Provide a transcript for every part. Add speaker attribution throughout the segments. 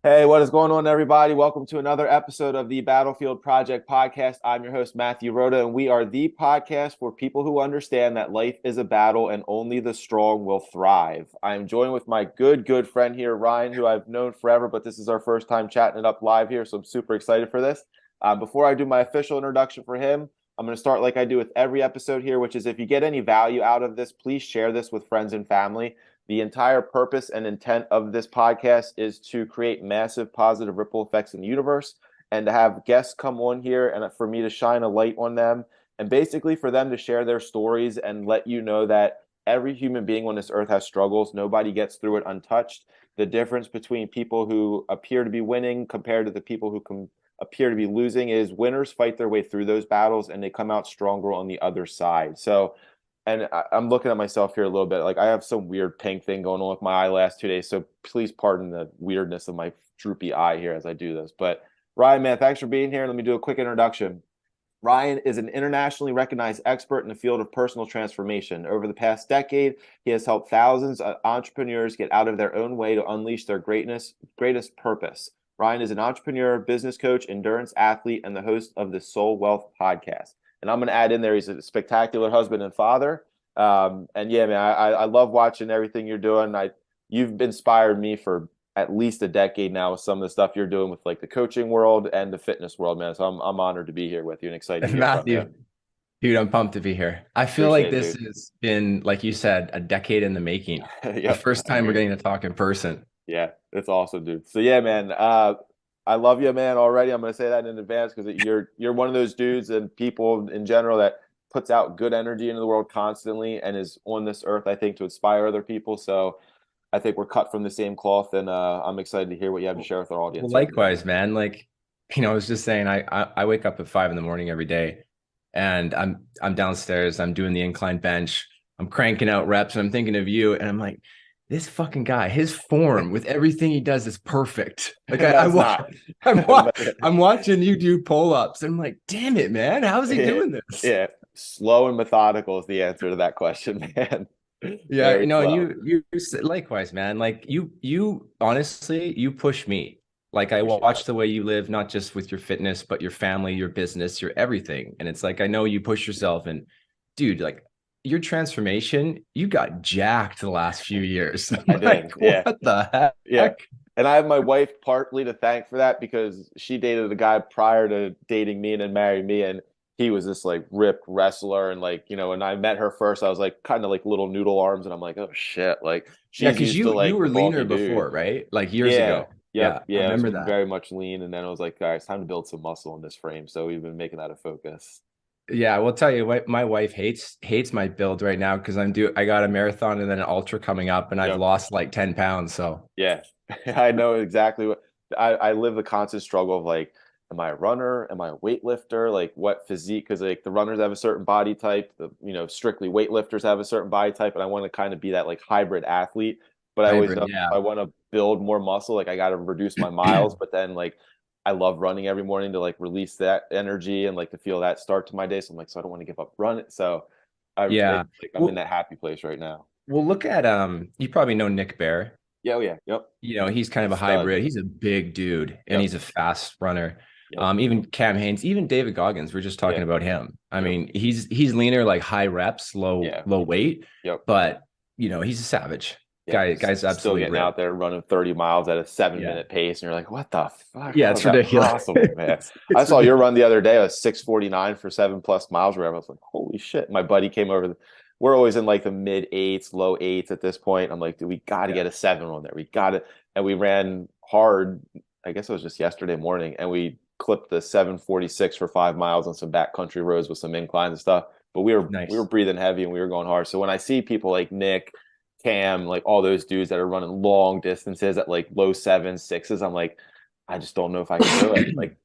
Speaker 1: Hey, what is going on, everybody? Welcome to another episode of the Battlefield Project podcast. I'm your host, Matthew Rhoda, and we are the podcast for people who understand that life is a battle and only the strong will thrive. I'm joined with my good friend here, Ryan, who I've known forever, but this is our first time chatting it up live here, so I'm super excited for this. Before I do my official introduction for him, I'm going to start like I do with every episode here, which is if you get any value out of this, please share this with friends and family. The entire purpose and intent of this podcast is to create massive positive ripple effects in the universe and to have guests come on here and for me to shine a light on them and basically for them to share their stories and let you know that every human being on this earth has struggles. Nobody gets through it untouched. The difference between people who appear to be winning compared to the people who appear to be losing is winners fight their way through those battles and they come out stronger on the other side. So and I'm looking at myself here a little bit. Like I have some weird pink thing going on with my eye last 2 days. So please pardon the weirdness of my droopy eye here as I do this. But Ryan, man, thanks for being here. Let me do a quick introduction. Ryan is an internationally recognized expert in the field of personal transformation. Over the past decade, he has helped thousands of entrepreneurs get out of their own way to unleash their greatest purpose. Ryan is an entrepreneur, business coach, endurance athlete, and the host of the Soul Wealth podcast. And I'm going to add in there, he's a spectacular husband and father. And yeah, man, I love watching everything you're doing. You've inspired me for at least a decade now with some of the stuff you're doing with like the coaching world and the fitness world, man. So I'm honored to be here with you and excited to hear from you.
Speaker 2: Matthew, dude, I'm pumped to be here. I feel like
Speaker 1: Appreciate it,
Speaker 2: this
Speaker 1: dude.
Speaker 2: has been, like you said, a decade in the making. The
Speaker 1: Yep,
Speaker 2: first
Speaker 1: I
Speaker 2: time we're
Speaker 1: hear you.
Speaker 2: getting to talk in person.
Speaker 1: Yeah, it's awesome, dude. So yeah, man, I love you, man, already. I'm gonna say that in advance because you're one of those dudes and people in general that puts out good energy into the world constantly and is on this earth, I think, to inspire other people. So I think we're cut from the same cloth, and I'm excited to hear what you have to
Speaker 2: Well,
Speaker 1: share with our audience here.
Speaker 2: likewise, man. Like, I was just saying, I wake up at 5 in the morning every day, and I'm downstairs. I'm doing the incline bench. I'm cranking out reps, and I'm thinking of you, and I'm like, this fucking guy, his form with everything he does is perfect. Like
Speaker 1: No, it's not. But,
Speaker 2: I'm watching you do pull-ups. And I'm like, damn it, man. How is he
Speaker 1: yeah,
Speaker 2: doing this?
Speaker 1: yeah, slow and methodical is the answer to that question, man.
Speaker 2: Yeah,
Speaker 1: Very
Speaker 2: and
Speaker 1: slow.
Speaker 2: you likewise, man. Like you honestly, you push me. Like I
Speaker 1: Appreciate
Speaker 2: watch
Speaker 1: that.
Speaker 2: the way you live, not just with your fitness, but your family, your business, your everything. And it's like I know you push yourself and dude, like your transformation, you got jacked the last few years.
Speaker 1: I
Speaker 2: I'm
Speaker 1: did.
Speaker 2: like,
Speaker 1: Yeah.
Speaker 2: what the
Speaker 1: Yeah.
Speaker 2: heck?
Speaker 1: And I have my wife partly to thank for that because she dated a guy prior to dating me and then married me. And he was this like ripped wrestler. And like, when I met her first, I was like kind of like little noodle arms. And I'm like, oh shit. Like
Speaker 2: Yeah,
Speaker 1: she's
Speaker 2: because
Speaker 1: used to
Speaker 2: you
Speaker 1: like the
Speaker 2: were
Speaker 1: bulky
Speaker 2: leaner
Speaker 1: dude.
Speaker 2: before, right? Like years
Speaker 1: Yeah.
Speaker 2: ago.
Speaker 1: Yep.
Speaker 2: Yeah, I
Speaker 1: Yeah. I was
Speaker 2: remember that.
Speaker 1: very much lean. And then I was like, all right, it's time to build some muscle in this frame. So we've been making that a focus.
Speaker 2: Yeah, we'll tell you what, my wife hates my build right now because I got a marathon and then an ultra coming up and I've
Speaker 1: Yep.
Speaker 2: lost like 10 pounds. So
Speaker 1: Yeah, I know exactly what I live the constant struggle of like, am I a runner? Am I a weightlifter? Like what physique? Because like the runners have a certain body type, the strictly weightlifters have a certain body type, and I want to kind of be that like hybrid athlete. But I always
Speaker 2: hybrid,
Speaker 1: know if
Speaker 2: yeah.
Speaker 1: I want to build more muscle, like I got to reduce my miles. But then like I love running every morning to like release that energy and like to feel that start to my day. So I'm like, so I don't want to give up running. So
Speaker 2: Yeah.
Speaker 1: I'm in
Speaker 2: Well,
Speaker 1: that happy place right now.
Speaker 2: we'll look at you probably know Nick Bear.
Speaker 1: Yeah, oh yeah, yep,
Speaker 2: He's kind of a
Speaker 1: stud.
Speaker 2: hybrid. He's a big dude and
Speaker 1: Yep,
Speaker 2: he's a fast runner.
Speaker 1: yep,
Speaker 2: Even Cam Hanes, even David Goggins, we're just talking
Speaker 1: yeah,
Speaker 2: about him. I
Speaker 1: yep,
Speaker 2: mean, he's leaner, like high reps, low
Speaker 1: yeah.
Speaker 2: low weight,
Speaker 1: Yep.
Speaker 2: but he's a savage.
Speaker 1: Yeah.
Speaker 2: Guy's
Speaker 1: Still
Speaker 2: absolutely
Speaker 1: getting out
Speaker 2: ripped.
Speaker 1: there running 30 miles at a seven
Speaker 2: Yeah.
Speaker 1: minute pace. And you're like, what the fuck?
Speaker 2: Yeah,
Speaker 1: How is
Speaker 2: it's
Speaker 1: that
Speaker 2: ridiculous.
Speaker 1: possible, man? I
Speaker 2: It's
Speaker 1: saw your run
Speaker 2: ridiculous.
Speaker 1: the other day. I was 6:49 for 7+ miles or whatever. I was like, holy shit. My buddy came over. We're always in like the mid eights, low eights at this point. I'm like, dude, we got to
Speaker 2: Yeah.
Speaker 1: get a seven on there. We got it. And we ran hard. I guess it was just yesterday morning. And we clipped the 7:46 for 5 miles on some backcountry roads with some inclines and stuff. But we were
Speaker 2: Nice.
Speaker 1: breathing heavy and we were going hard. So when I see people like Nick, Cam, like all those dudes that are running long distances at like low sevens, sixes. I'm like, I just don't know if I could do it. Like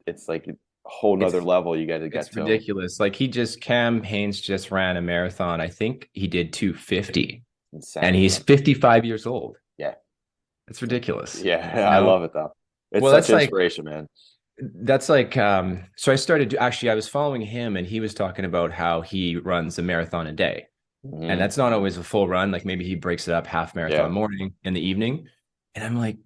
Speaker 1: it's like a whole nother
Speaker 2: It's
Speaker 1: level you got to get
Speaker 2: it's
Speaker 1: to.
Speaker 2: ridiculous. Like Cam Hanes just ran a marathon. I think he did 250 and
Speaker 1: Insane,
Speaker 2: he's
Speaker 1: man.
Speaker 2: 55 years old.
Speaker 1: Yeah.
Speaker 2: It's ridiculous.
Speaker 1: Yeah.
Speaker 2: You
Speaker 1: I
Speaker 2: know?
Speaker 1: love it though. It's
Speaker 2: Well,
Speaker 1: such inspiration, man.
Speaker 2: so I started actually I was following him and he was talking about how he runs a marathon a day. And
Speaker 1: Hmm.
Speaker 2: that's not always a full run. Like maybe he breaks it up half
Speaker 1: Yeah.
Speaker 2: marathon morning in the evening. And I'm like,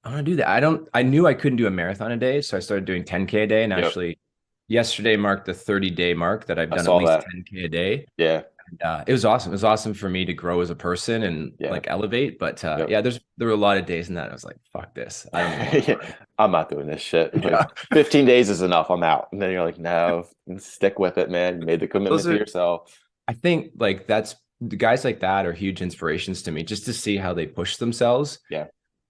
Speaker 2: I want to do that. I knew I couldn't do a marathon a day, so I started doing 10K a day. And
Speaker 1: Yep.
Speaker 2: actually, yesterday marked the 30-day mark that I've
Speaker 1: I
Speaker 2: done at
Speaker 1: saw
Speaker 2: least
Speaker 1: that.
Speaker 2: 10K a day.
Speaker 1: Yeah.
Speaker 2: And, it was awesome. It was awesome for me to grow as a person and
Speaker 1: Yeah.
Speaker 2: like elevate. But
Speaker 1: Yep.
Speaker 2: yeah, there were a lot of days in that I was like, fuck this. I don't even want to run.
Speaker 1: I'm not doing this shit. Like
Speaker 2: Yeah.
Speaker 1: 15 days is enough. I'm out. And then you're like, no, stick with it, man. You made the commitment
Speaker 2: Those
Speaker 1: to
Speaker 2: are,
Speaker 1: yourself.
Speaker 2: I think like that's the guys like that are huge inspirations to me just to see how they push themselves.
Speaker 1: Yeah.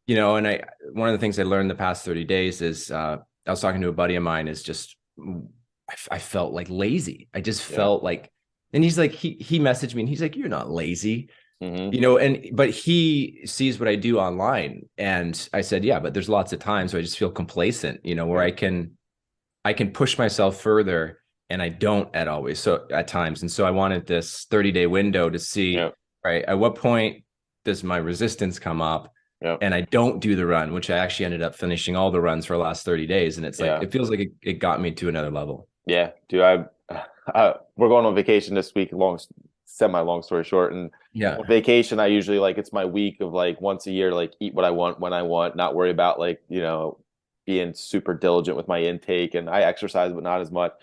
Speaker 2: And one of the things I learned the past 30 days is I was talking to a buddy of mine is just I felt like lazy. I just
Speaker 1: Yeah.
Speaker 2: felt like, and he's like, he messaged me and he's like, you're not lazy,
Speaker 1: Hmm.
Speaker 2: but he sees what I do online. And I said, yeah, but there's lots of times where I just feel complacent, where
Speaker 1: Yeah.
Speaker 2: I can push myself further and I don't at always. So at times. And so I wanted this 30-day window to see,
Speaker 1: Yeah.
Speaker 2: right, at what point does my resistance come up
Speaker 1: Yeah.
Speaker 2: and I don't do the run, which I actually ended up finishing all the runs for the last 30 days. And it's like,
Speaker 1: Yeah.
Speaker 2: it feels like it got me to another level.
Speaker 1: Yeah. Dude, we're going on vacation this week, semi long story short. And
Speaker 2: Yeah.
Speaker 1: on vacation, I usually like, it's my week of like once a year, like eat what I want when I want, not worry about like, being super diligent with my intake. And I exercise, but not as much.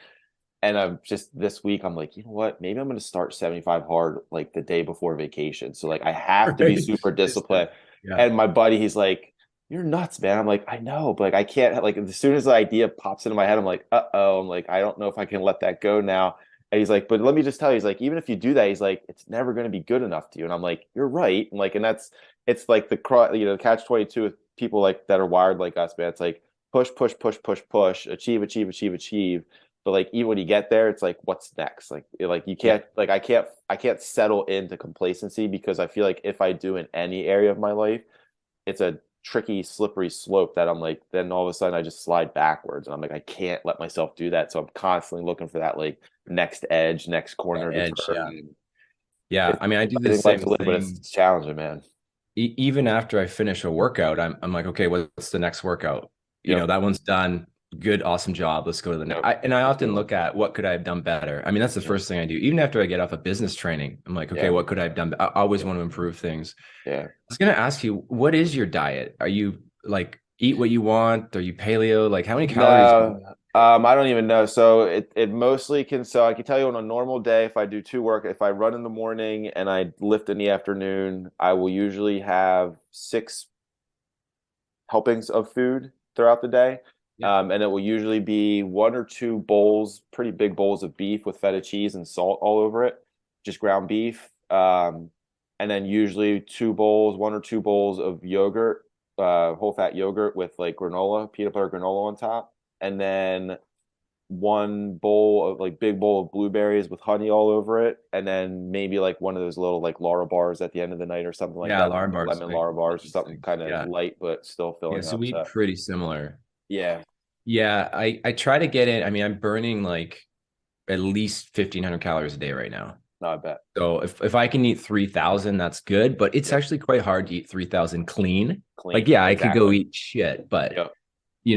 Speaker 1: And I'm just this week, I'm like, you know what? Maybe I'm going to start 75 hard like the day before vacation. So like I have to be
Speaker 2: Right.
Speaker 1: super disciplined.
Speaker 2: Yeah.
Speaker 1: And my buddy, he's like, you're nuts, man. I'm like, I know, but like I can't like as soon as the idea pops into my head, I'm like, uh-oh. I'm like, I don't know if I can let that go now. And he's like, but let me just tell you, he's like, even if you do that, he's like, it's never going to be good enough to you. And I'm like, you're right. And like, and it's like catch 22 with people like that are wired like us, man. It's like push, push, push, push, push, achieve, achieve, achieve, achieve. But like even when you get there, it's like what's next? Like you
Speaker 2: Yeah.
Speaker 1: can't like I can't settle into complacency because I feel like if I do in any area of my life, it's a tricky, slippery slope that I'm like, then all of a sudden I just slide backwards. And I'm like, I can't let myself do that. So I'm constantly looking for that like next edge, next corner
Speaker 2: That
Speaker 1: to
Speaker 2: edge. Yeah.
Speaker 1: turn.
Speaker 2: Yeah.
Speaker 1: It's
Speaker 2: I mean, I do the
Speaker 1: exciting life
Speaker 2: same
Speaker 1: to live, but it's
Speaker 2: thing.
Speaker 1: challenging, man.
Speaker 2: Even after I finish a workout, I'm like, okay, what's the next workout?
Speaker 1: Yep.
Speaker 2: That one's done. Good, awesome job. Let's go to the next.
Speaker 1: Yep.
Speaker 2: And I
Speaker 1: Let's do
Speaker 2: often
Speaker 1: one.
Speaker 2: look at what could I have done better. I mean, that's the
Speaker 1: Yep.
Speaker 2: first thing I do. Even after I get off of business training, I'm like, okay,
Speaker 1: Yeah.
Speaker 2: what could I have done? I always
Speaker 1: Yep.
Speaker 2: want to improve things.
Speaker 1: Yeah.
Speaker 2: I was gonna ask you, what is your diet? Are you like eat what you want? Are you paleo? Like, how many calories?
Speaker 1: No, I don't even know. So it mostly can. So I can tell you on a normal day, if I do if I run in the morning and I lift in the afternoon, I will usually have 6 helpings of food throughout the day.
Speaker 2: Yeah,
Speaker 1: And it will usually be 1 or 2 bowls, pretty big bowls of beef with feta cheese and salt all over it, just ground beef. And then usually 2 bowls, 1 or 2 bowls of yogurt, whole fat yogurt with like granola, peanut butter granola on top. And then 1 bowl of like big bowl of blueberries with honey all over it. And then maybe like one of those little like Lara bars at the end of the night or something like
Speaker 2: yeah,
Speaker 1: that,
Speaker 2: lard bars.
Speaker 1: lemon
Speaker 2: Like
Speaker 1: Lara
Speaker 2: love
Speaker 1: bars or
Speaker 2: those
Speaker 1: something
Speaker 2: things.
Speaker 1: kind of
Speaker 2: Yeah,
Speaker 1: light, but still
Speaker 2: yeah.
Speaker 1: filling
Speaker 2: So
Speaker 1: up.
Speaker 2: we eat
Speaker 1: So
Speaker 2: pretty similar.
Speaker 1: yeah.
Speaker 2: Yeah, I try to get in. I mean, I'm burning like at least 1,500 calories a day right now.
Speaker 1: No, I bet.
Speaker 2: So if I can eat 3,000, that's good. But it's
Speaker 1: Yep.
Speaker 2: actually quite hard to eat 3,000 clean. Like,
Speaker 1: Clean.
Speaker 2: yeah, I could go
Speaker 1: Exactly.
Speaker 2: eat shit, but
Speaker 1: Yep.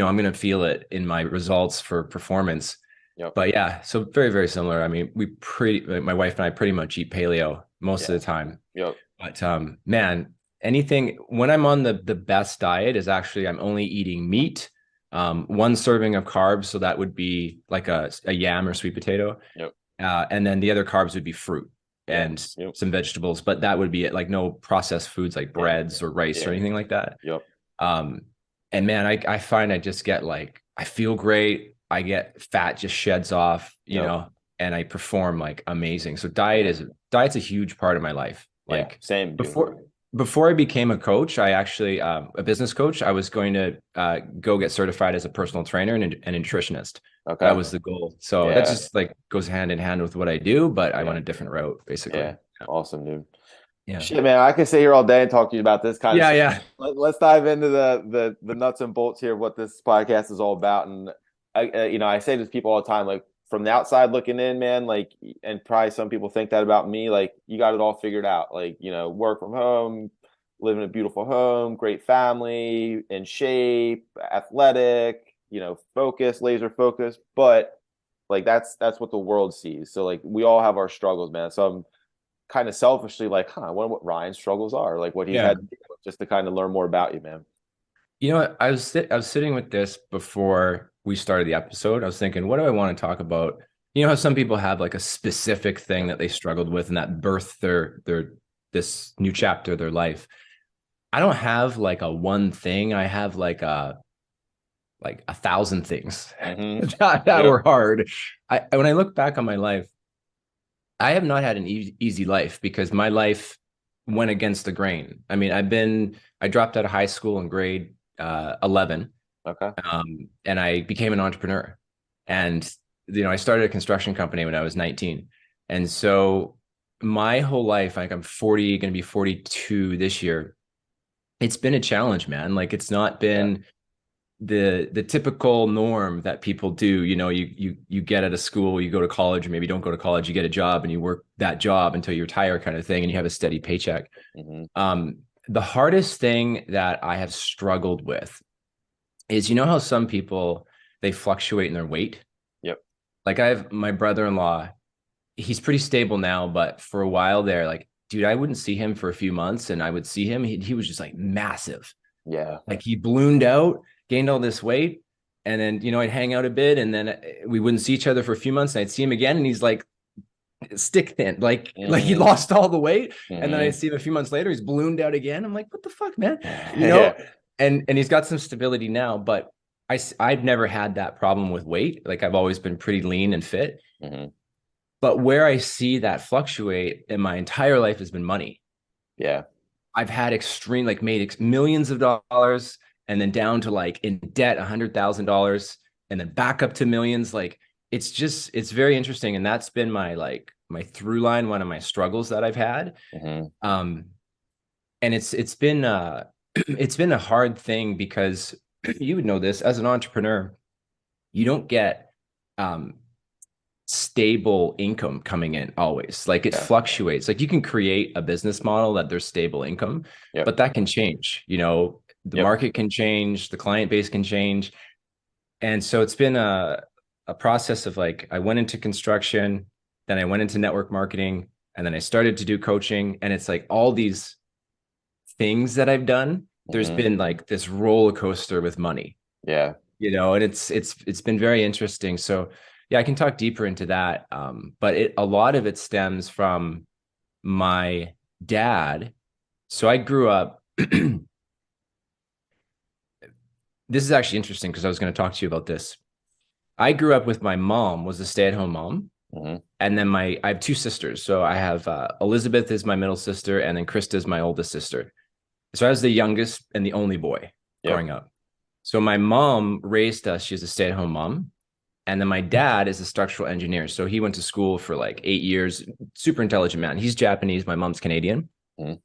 Speaker 2: I'm gonna feel it in my results for performance.
Speaker 1: Yep.
Speaker 2: But yeah, so very, very similar. I mean, like, my wife and I pretty much eat paleo most of
Speaker 1: Yeah.
Speaker 2: the time.
Speaker 1: Yep.
Speaker 2: But man, anything when I'm on the best diet is actually I'm only eating meat, 1 serving of carbs, so that would be like a yam or sweet potato,
Speaker 1: Yep.
Speaker 2: and then the other carbs would be fruit
Speaker 1: Yeah.
Speaker 2: and
Speaker 1: Yep.
Speaker 2: some vegetables, but that would be it. Like no processed foods like
Speaker 1: Yeah.
Speaker 2: breads or rice or
Speaker 1: Yeah.
Speaker 2: anything like that.
Speaker 1: Yep.
Speaker 2: Um, and man, I find I just get like I feel great. I get fat just sheds off,
Speaker 1: Yep.
Speaker 2: and I perform like amazing. So
Speaker 1: Yeah.
Speaker 2: diet's a huge part of my life.
Speaker 1: Yeah.
Speaker 2: Like
Speaker 1: Same, dude.
Speaker 2: before I became a coach, I actually a business coach. I was going to go get certified as a personal trainer and a nutritionist. That
Speaker 1: Okay.
Speaker 2: was the goal. So that
Speaker 1: Yeah.
Speaker 2: just like goes hand in hand with what I do, but I
Speaker 1: Yeah.
Speaker 2: went a different route,
Speaker 1: Yeah.
Speaker 2: basically.
Speaker 1: Awesome, dude.
Speaker 2: Yeah.
Speaker 1: Shit, man, I can sit here all day and talk to you about this kind of
Speaker 2: Yeah,
Speaker 1: stuff.
Speaker 2: yeah.
Speaker 1: Let's dive into the nuts and bolts here of what this podcast is all about. And I say to people all the time, like from the outside looking in, man, like, and probably some people think that about me, like you got it all figured out, like work from home, live in a beautiful home, great family, in shape, athletic, focus, laser focus, but like that's what the world sees. So like we all have our struggles, man. So I'm kind of selfishly like, I wonder what Ryan's struggles are, like what he's
Speaker 2: Yeah.
Speaker 1: had to deal with, just to kind of learn more about you, man.
Speaker 2: You know what? I was sitting with this before we started the episode. I was thinking, what do I want to talk about? You know how some people have like a specific thing that they struggled with and that birthed their this new chapter of their life. I don't have like a one thing. I have like a thousand things
Speaker 1: Mm-hmm.
Speaker 2: that
Speaker 1: Yep.
Speaker 2: were hard. When I look back on my life, I have not had an easy life because my life went against the grain. I mean, I dropped out of high school in grade 11,
Speaker 1: Okay.
Speaker 2: and I became an entrepreneur. And, I started a construction company when I was 19. And so my whole life, like I'm 40, going to be 42 this year. It's been a challenge, man. Like it's not
Speaker 1: Yeah.
Speaker 2: been the typical norm that people do. You get out of school, you go to college, or maybe don't go to college, you get a job and you work that job until you retire, kind of thing, and you have a steady paycheck.
Speaker 1: Mm-hmm.
Speaker 2: The hardest thing that I have struggled with is, how some people, they fluctuate in their weight.
Speaker 1: Yep.
Speaker 2: Like I have my brother-in-law, he's pretty stable now, but for a while there, like, dude, I wouldn't see him for a few months and I would see him, he was just like massive.
Speaker 1: Yeah.
Speaker 2: Like he ballooned out, gained all this weight, and then I'd hang out a bit, and then we wouldn't see each other for a few months, and I'd see him again, and he's like stick thin, like he
Speaker 1: Mm-hmm.
Speaker 2: lost all the weight, and then I
Speaker 1: Mm-hmm.
Speaker 2: see him a few months later, he's ballooned out again. I'm like, what the fuck, man? You
Speaker 1: Yeah.
Speaker 2: know, and he's got some stability now, but I've never had that problem with weight. Like I've always been pretty lean and fit.
Speaker 1: Mm-hmm.
Speaker 2: But where I see that fluctuate in my entire life has been money.
Speaker 1: Yeah.
Speaker 2: I've had extreme, like made millions of dollars and then down to like in debt, $100,000 and then back up to millions. Like it's very interesting. And that's been my through line, one of my struggles that I've had.
Speaker 1: Mm-hmm.
Speaker 2: Um, and it's been, it's been a hard thing because you would know this as an entrepreneur, you don't get, um, stable income coming in always. Like it
Speaker 1: Yeah.
Speaker 2: fluctuates. Like you can create a business model that there's stable income,
Speaker 1: Yep.
Speaker 2: but that can change. The
Speaker 1: Yep.
Speaker 2: market can change, the client base can change. And so it's been a process of like I went into construction, then I went into network marketing, and then I started to do coaching. And it's like all these things that I've done, there's
Speaker 1: Mm-hmm.
Speaker 2: been like this roller coaster with money,
Speaker 1: Yeah.
Speaker 2: and it's been very interesting. So yeah, I can talk deeper into that. But a lot of it stems from my dad. So I grew up. This is actually interesting because I was going to talk to you about this. I grew up with my mom was a stay-at-home mom,
Speaker 1: Mm-hmm.
Speaker 2: and then I have two sisters. So I have Elizabeth is my middle sister, and then Krista is my oldest sister. So I was the youngest and the only boy
Speaker 1: Yep.
Speaker 2: growing up. So my mom raised us. She's a stay-at-home mom. And then my dad is a structural engineer. So he went to school for like 8 years, super intelligent man. He's Japanese. My mom's Canadian.
Speaker 1: Mm-hmm.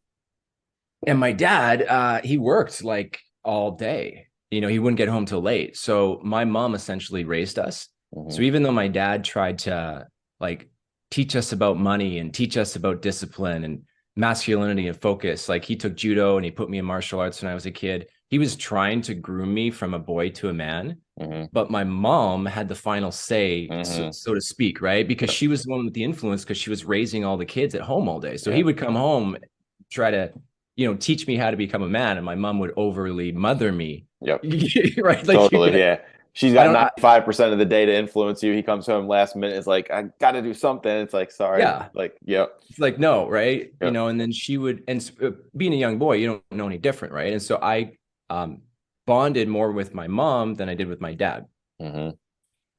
Speaker 2: And my dad, he worked like all day. He wouldn't get home till late. So my mom essentially raised us.
Speaker 1: Mm-hmm.
Speaker 2: So even though my dad tried to like teach us about money and teach us about discipline and masculinity and focus, like he took judo and he put me in martial arts when I was a kid. He was trying to groom me from a boy to a man,
Speaker 1: Mm-hmm.
Speaker 2: but my mom had the final say,
Speaker 1: Mm-hmm.
Speaker 2: so to speak, right? Because
Speaker 1: Yep.
Speaker 2: she was the one with the influence because she was raising all the kids at home all day. So he
Speaker 1: Yeah.
Speaker 2: would come home, try to, teach me how to become a man, and my mom would overly mother me,
Speaker 1: Yep.
Speaker 2: right? Like,
Speaker 1: Totally. Yeah. She's
Speaker 2: I
Speaker 1: got
Speaker 2: don't,
Speaker 1: 95% of the day to influence you. He comes home last minute. It's like, I got to do something. It's like, sorry.
Speaker 2: yeah,
Speaker 1: Like, yep.
Speaker 2: it's like no, right?
Speaker 1: Yep.
Speaker 2: And then she would, and being a young boy, you don't know any different, right? And so I bonded more with my mom than I did with my dad.
Speaker 1: Mm-hmm.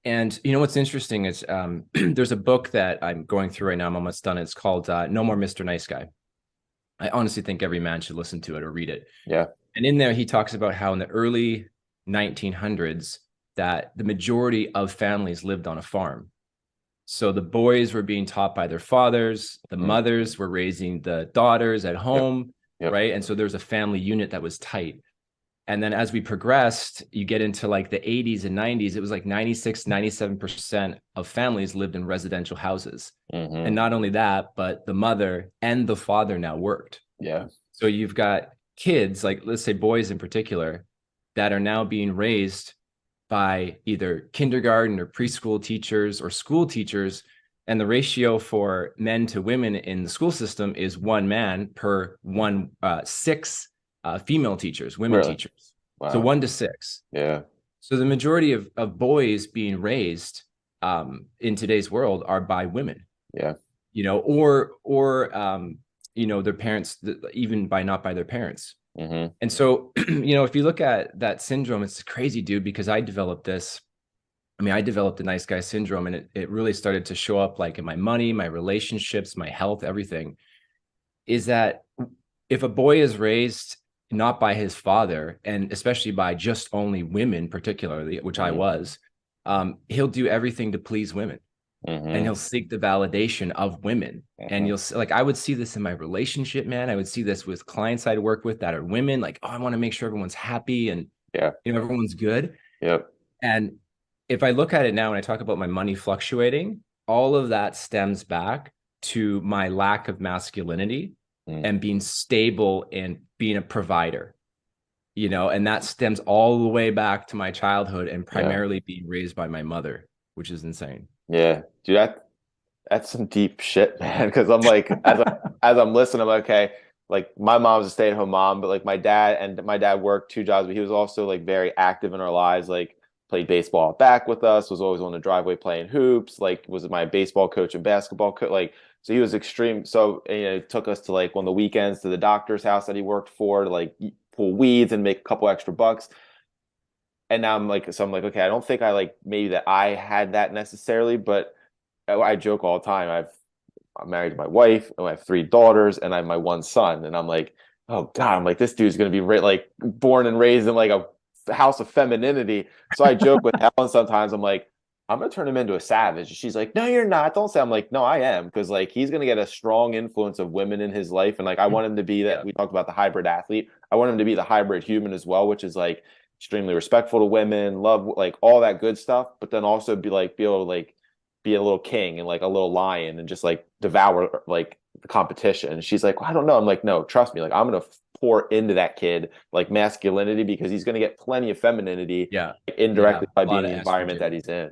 Speaker 2: And what's interesting is there's a book that I'm going through right now. I'm almost done. It's called No More Mr. Nice Guy. I honestly think every man should listen to it or read it.
Speaker 1: Yeah.
Speaker 2: And in there, he talks about how in the early 1900s that the majority of families lived on a farm. So the boys were being taught by their fathers, the
Speaker 1: Mm-hmm.
Speaker 2: mothers were raising the daughters at
Speaker 1: Yep.
Speaker 2: home,
Speaker 1: Yep.
Speaker 2: right? And so there's a family unit that was tight. And then as we progressed, you get into like the 80s and 90s, it was like 96, 97% of families lived in residential houses.
Speaker 1: Mm-hmm.
Speaker 2: And not only that, but the mother and the father now worked.
Speaker 1: Yeah.
Speaker 2: So you've got kids, like let's say boys in particular, that are now being raised by either kindergarten or preschool teachers or school teachers. And the ratio for men to women in the school system is one man per six female teachers, women
Speaker 1: Really?
Speaker 2: teachers. So
Speaker 1: Wow.
Speaker 2: 1 to 6.
Speaker 1: Yeah.
Speaker 2: So the majority of boys being raised in today's world are by women,
Speaker 1: Yeah.
Speaker 2: or their parents, even by not by their parents.
Speaker 1: Mm-hmm.
Speaker 2: And so, if you look at that syndrome, it's crazy, dude, because I developed this. I mean, I developed a nice guy syndrome, and it really started to show up like in my money, my relationships, my health, everything. Is that if a boy is raised not by his father, and especially by just only women, particularly, which I
Speaker 1: Mm-hmm.
Speaker 2: was, he'll do everything to please women, and
Speaker 1: Mm-hmm.
Speaker 2: he'll seek the validation of women. And
Speaker 1: Mm-hmm.
Speaker 2: you'll like, I would see this in my relationship, man. I would see this with clients I'd work with that are women. Like, oh, I want to make sure everyone's happy and
Speaker 1: Yeah.
Speaker 2: everyone's good.
Speaker 1: Yep.
Speaker 2: And if I look at it now and I talk about my money fluctuating, all of that stems back to my lack of masculinity
Speaker 1: Mm.
Speaker 2: and being stable and being a provider, and that stems all the way back to my childhood and
Speaker 1: Yeah.
Speaker 2: primarily being raised by my mother, which is insane.
Speaker 1: Yeah. Dude, that's some deep shit, man. Because I'm like, as I'm listening, I'm like, okay. Like my mom's a stay-at-home mom, but like my dad worked 2 jobs, but he was also like very active in our lives. Like played baseball back with us, was always on the driveway playing hoops. Like was my baseball coach and basketball coach. Like so he was extreme. So took us to like on the weekends to the doctor's house that he worked for to like pull weeds and make a couple extra bucks. And now I'm like, okay, I don't think I like maybe that I had that necessarily, but I joke all the time. I'm married to my wife, and I have 3 daughters, and I have my one son. And I'm like, oh God, I'm like, this dude's gonna be like born and raised in like a house of femininity. So I joke with Ellen sometimes. I'm like, I'm gonna turn him into a savage. She's like, no, you're not. Don't say. I'm like, no, I am, because like he's gonna get a strong influence of women in his life, and like I want him to be that.
Speaker 2: Yeah.
Speaker 1: We talked about the hybrid athlete. I want him to be the hybrid human as well, which is like extremely respectful to women, love like all that good stuff, but then also be able to like be a little king and like a little lion and just like devour like the competition. And she's like, well, I don't know. I'm like, no, trust me. Like I'm gonna pour into that kid like masculinity because he's gonna get plenty of femininity
Speaker 2: Yeah.
Speaker 1: like,
Speaker 2: Yeah.
Speaker 1: indirectly by
Speaker 2: A
Speaker 1: being
Speaker 2: lot
Speaker 1: in
Speaker 2: of
Speaker 1: the environment
Speaker 2: estrogen.
Speaker 1: that he's in.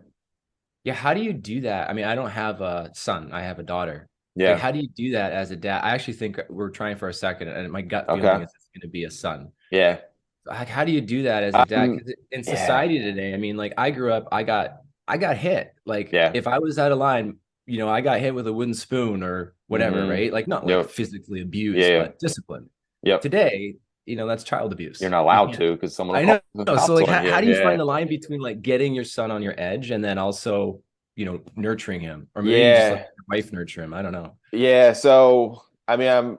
Speaker 2: Yeah. How do you do that? I mean, I don't have a son, I have a daughter. Like,
Speaker 1: Yeah.
Speaker 2: how do you do that as a dad? I actually think we're trying for a second, and my gut feeling
Speaker 1: Okay.
Speaker 2: is it's going to be a son.
Speaker 1: Yeah.
Speaker 2: Like, how do you do that as a dad? Because in
Speaker 1: Yeah.
Speaker 2: society today, I mean, like I grew up, I got hit. Like
Speaker 1: Yeah.
Speaker 2: if I was out of line, I got hit with a wooden spoon or whatever,
Speaker 1: Mm-hmm.
Speaker 2: right? Like not like
Speaker 1: Yep.
Speaker 2: physically
Speaker 1: Yeah.
Speaker 2: abused,
Speaker 1: Yeah.
Speaker 2: but disciplined.
Speaker 1: Yep.
Speaker 2: Today, that's child
Speaker 1: You're
Speaker 2: abuse.
Speaker 1: not
Speaker 2: You
Speaker 1: allowed
Speaker 2: can't.
Speaker 1: to because someone will
Speaker 2: I
Speaker 1: call
Speaker 2: know.
Speaker 1: the
Speaker 2: So
Speaker 1: cops
Speaker 2: like,
Speaker 1: on
Speaker 2: how
Speaker 1: you.
Speaker 2: do you
Speaker 1: Yeah.
Speaker 2: find the line between like getting your son on your edge and then also, nurturing him, or maybe you just let
Speaker 1: Yeah.
Speaker 2: your wife nurture him? I don't know.
Speaker 1: Yeah. So I mean,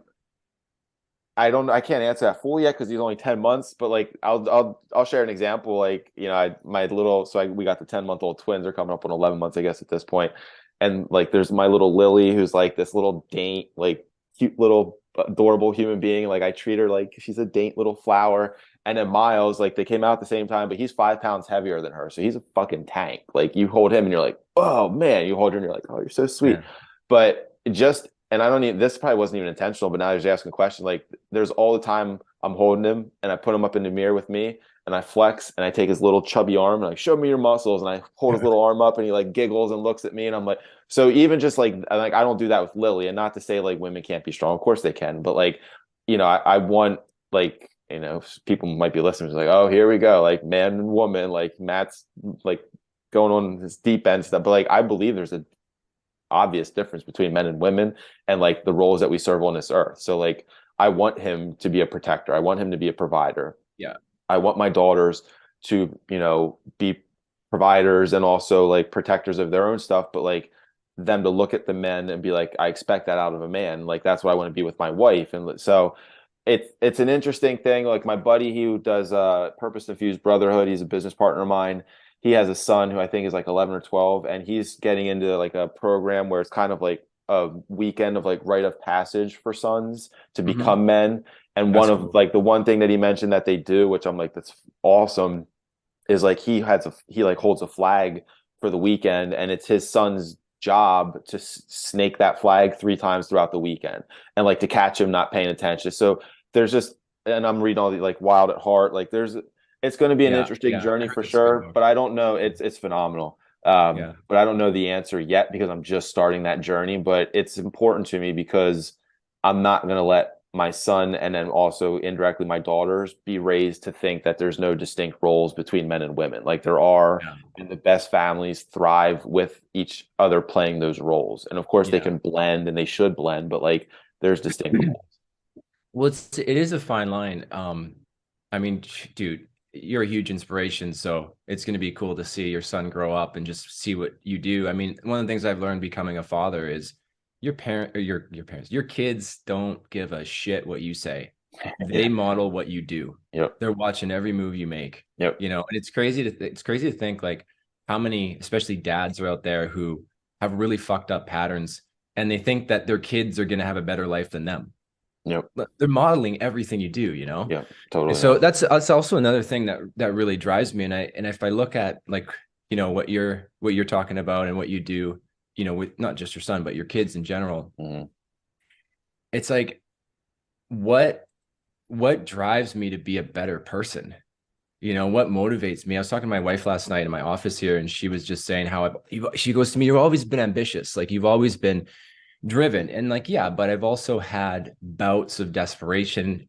Speaker 1: I don't I can't answer that fully yet because he's only 10 months, but like I'll share an example. Like, my little we got the 10-month-old twins are coming up on 11 months, I guess, at this point. And like there's my little Lily who's like this little daint, like cute little adorable human being. Like I treat her like she's a daint little flower. And then Miles, like they came out at the same time, but he's 5 pounds heavier than her. So he's a fucking tank. Like you hold him and you're like, oh man, you hold her and you're like, oh, you're so sweet.
Speaker 2: Man.
Speaker 1: But just and I don't even this probably wasn't even intentional, but now you're just asking a question. Like there's all the time I'm holding him and I put him up in the mirror with me and I flex and I take his little chubby arm and like show me your muscles and I hold his little arm up and he like giggles and looks at me and I'm like so even just like I don't do that with Lily, and not to say like women can't be strong, of course they can, but like I want like people might be listening like, oh, here we go, like man and woman, like Matt's like going on this deep end stuff, but like I believe there's a obvious difference between men and women and like the roles that we serve on this earth. So like I want him to be a protector. I want him to be a provider.
Speaker 2: Yeah.
Speaker 1: I want my daughters to, be providers and also like protectors of their own stuff, but like them to look at the men and be like, I expect that out of a man. Like that's what I want to be with my wife. And so it's an interesting thing. Like my buddy, he does Purpose Infused Brotherhood. He's a business partner of mine. He has a son who I think is like 11 or 12, and he's getting into like a program where it's kind of like a weekend of like rite of passage for sons to
Speaker 2: Hmm.
Speaker 1: become men. And one
Speaker 2: That's
Speaker 1: of
Speaker 2: cool.
Speaker 1: like the one thing that he mentioned that they do, which I'm like, that's awesome, is like he like holds a flag for the weekend, and it's his son's job to snake that flag 3 times throughout the weekend, and like to catch him not paying attention. So there's just, and I'm reading all the like Wild at Heart, like it's going to be an
Speaker 2: Yeah.
Speaker 1: interesting
Speaker 2: Yeah. I
Speaker 1: journey
Speaker 2: heard
Speaker 1: for
Speaker 2: that's a good
Speaker 1: sure,
Speaker 2: book.
Speaker 1: but I don't know. It's phenomenal.
Speaker 2: Yeah.
Speaker 1: But I don't know the answer yet because I'm just starting that journey. But it's important to me because I'm not going to let my son and then also indirectly my daughters be raised to think that there's no distinct roles between men and women. Like there are,
Speaker 2: Yeah.
Speaker 1: and the best families thrive with each other playing those roles. And of course they
Speaker 2: Yeah.
Speaker 1: can blend and they should blend, but like there's distinct roles.
Speaker 2: Well, it is a fine line. I mean, dude, you're a huge inspiration, so it's going to be cool to see your son grow up and just see what you do. I mean, one of the things I've learned becoming a father is your parents, your kids don't give a shit what you say. They
Speaker 1: Yeah.
Speaker 2: model what you do.
Speaker 1: Yep.
Speaker 2: They're watching every move you make,
Speaker 1: Yep.
Speaker 2: you know, and it's crazy to think like how many, especially dads are out there who have really fucked up patterns and they think that their kids are going to have a better life than them.
Speaker 1: Yep.
Speaker 2: They're modeling everything you do, you know?
Speaker 1: Yep. Totally.
Speaker 2: So
Speaker 1: Yeah.
Speaker 2: that's also another thing that really drives me. And if I look at like, you know, what you're talking about and what you do, you know, with not just your son, but your kids in general,
Speaker 1: Mhm.
Speaker 2: it's like what what drives me to be a better person? You know, what motivates me? I was talking to my wife last night in my office here, and she was just saying how she goes to me, you've always been ambitious. Like you've always been driven. And like, yeah, but I've also had bouts of desperation,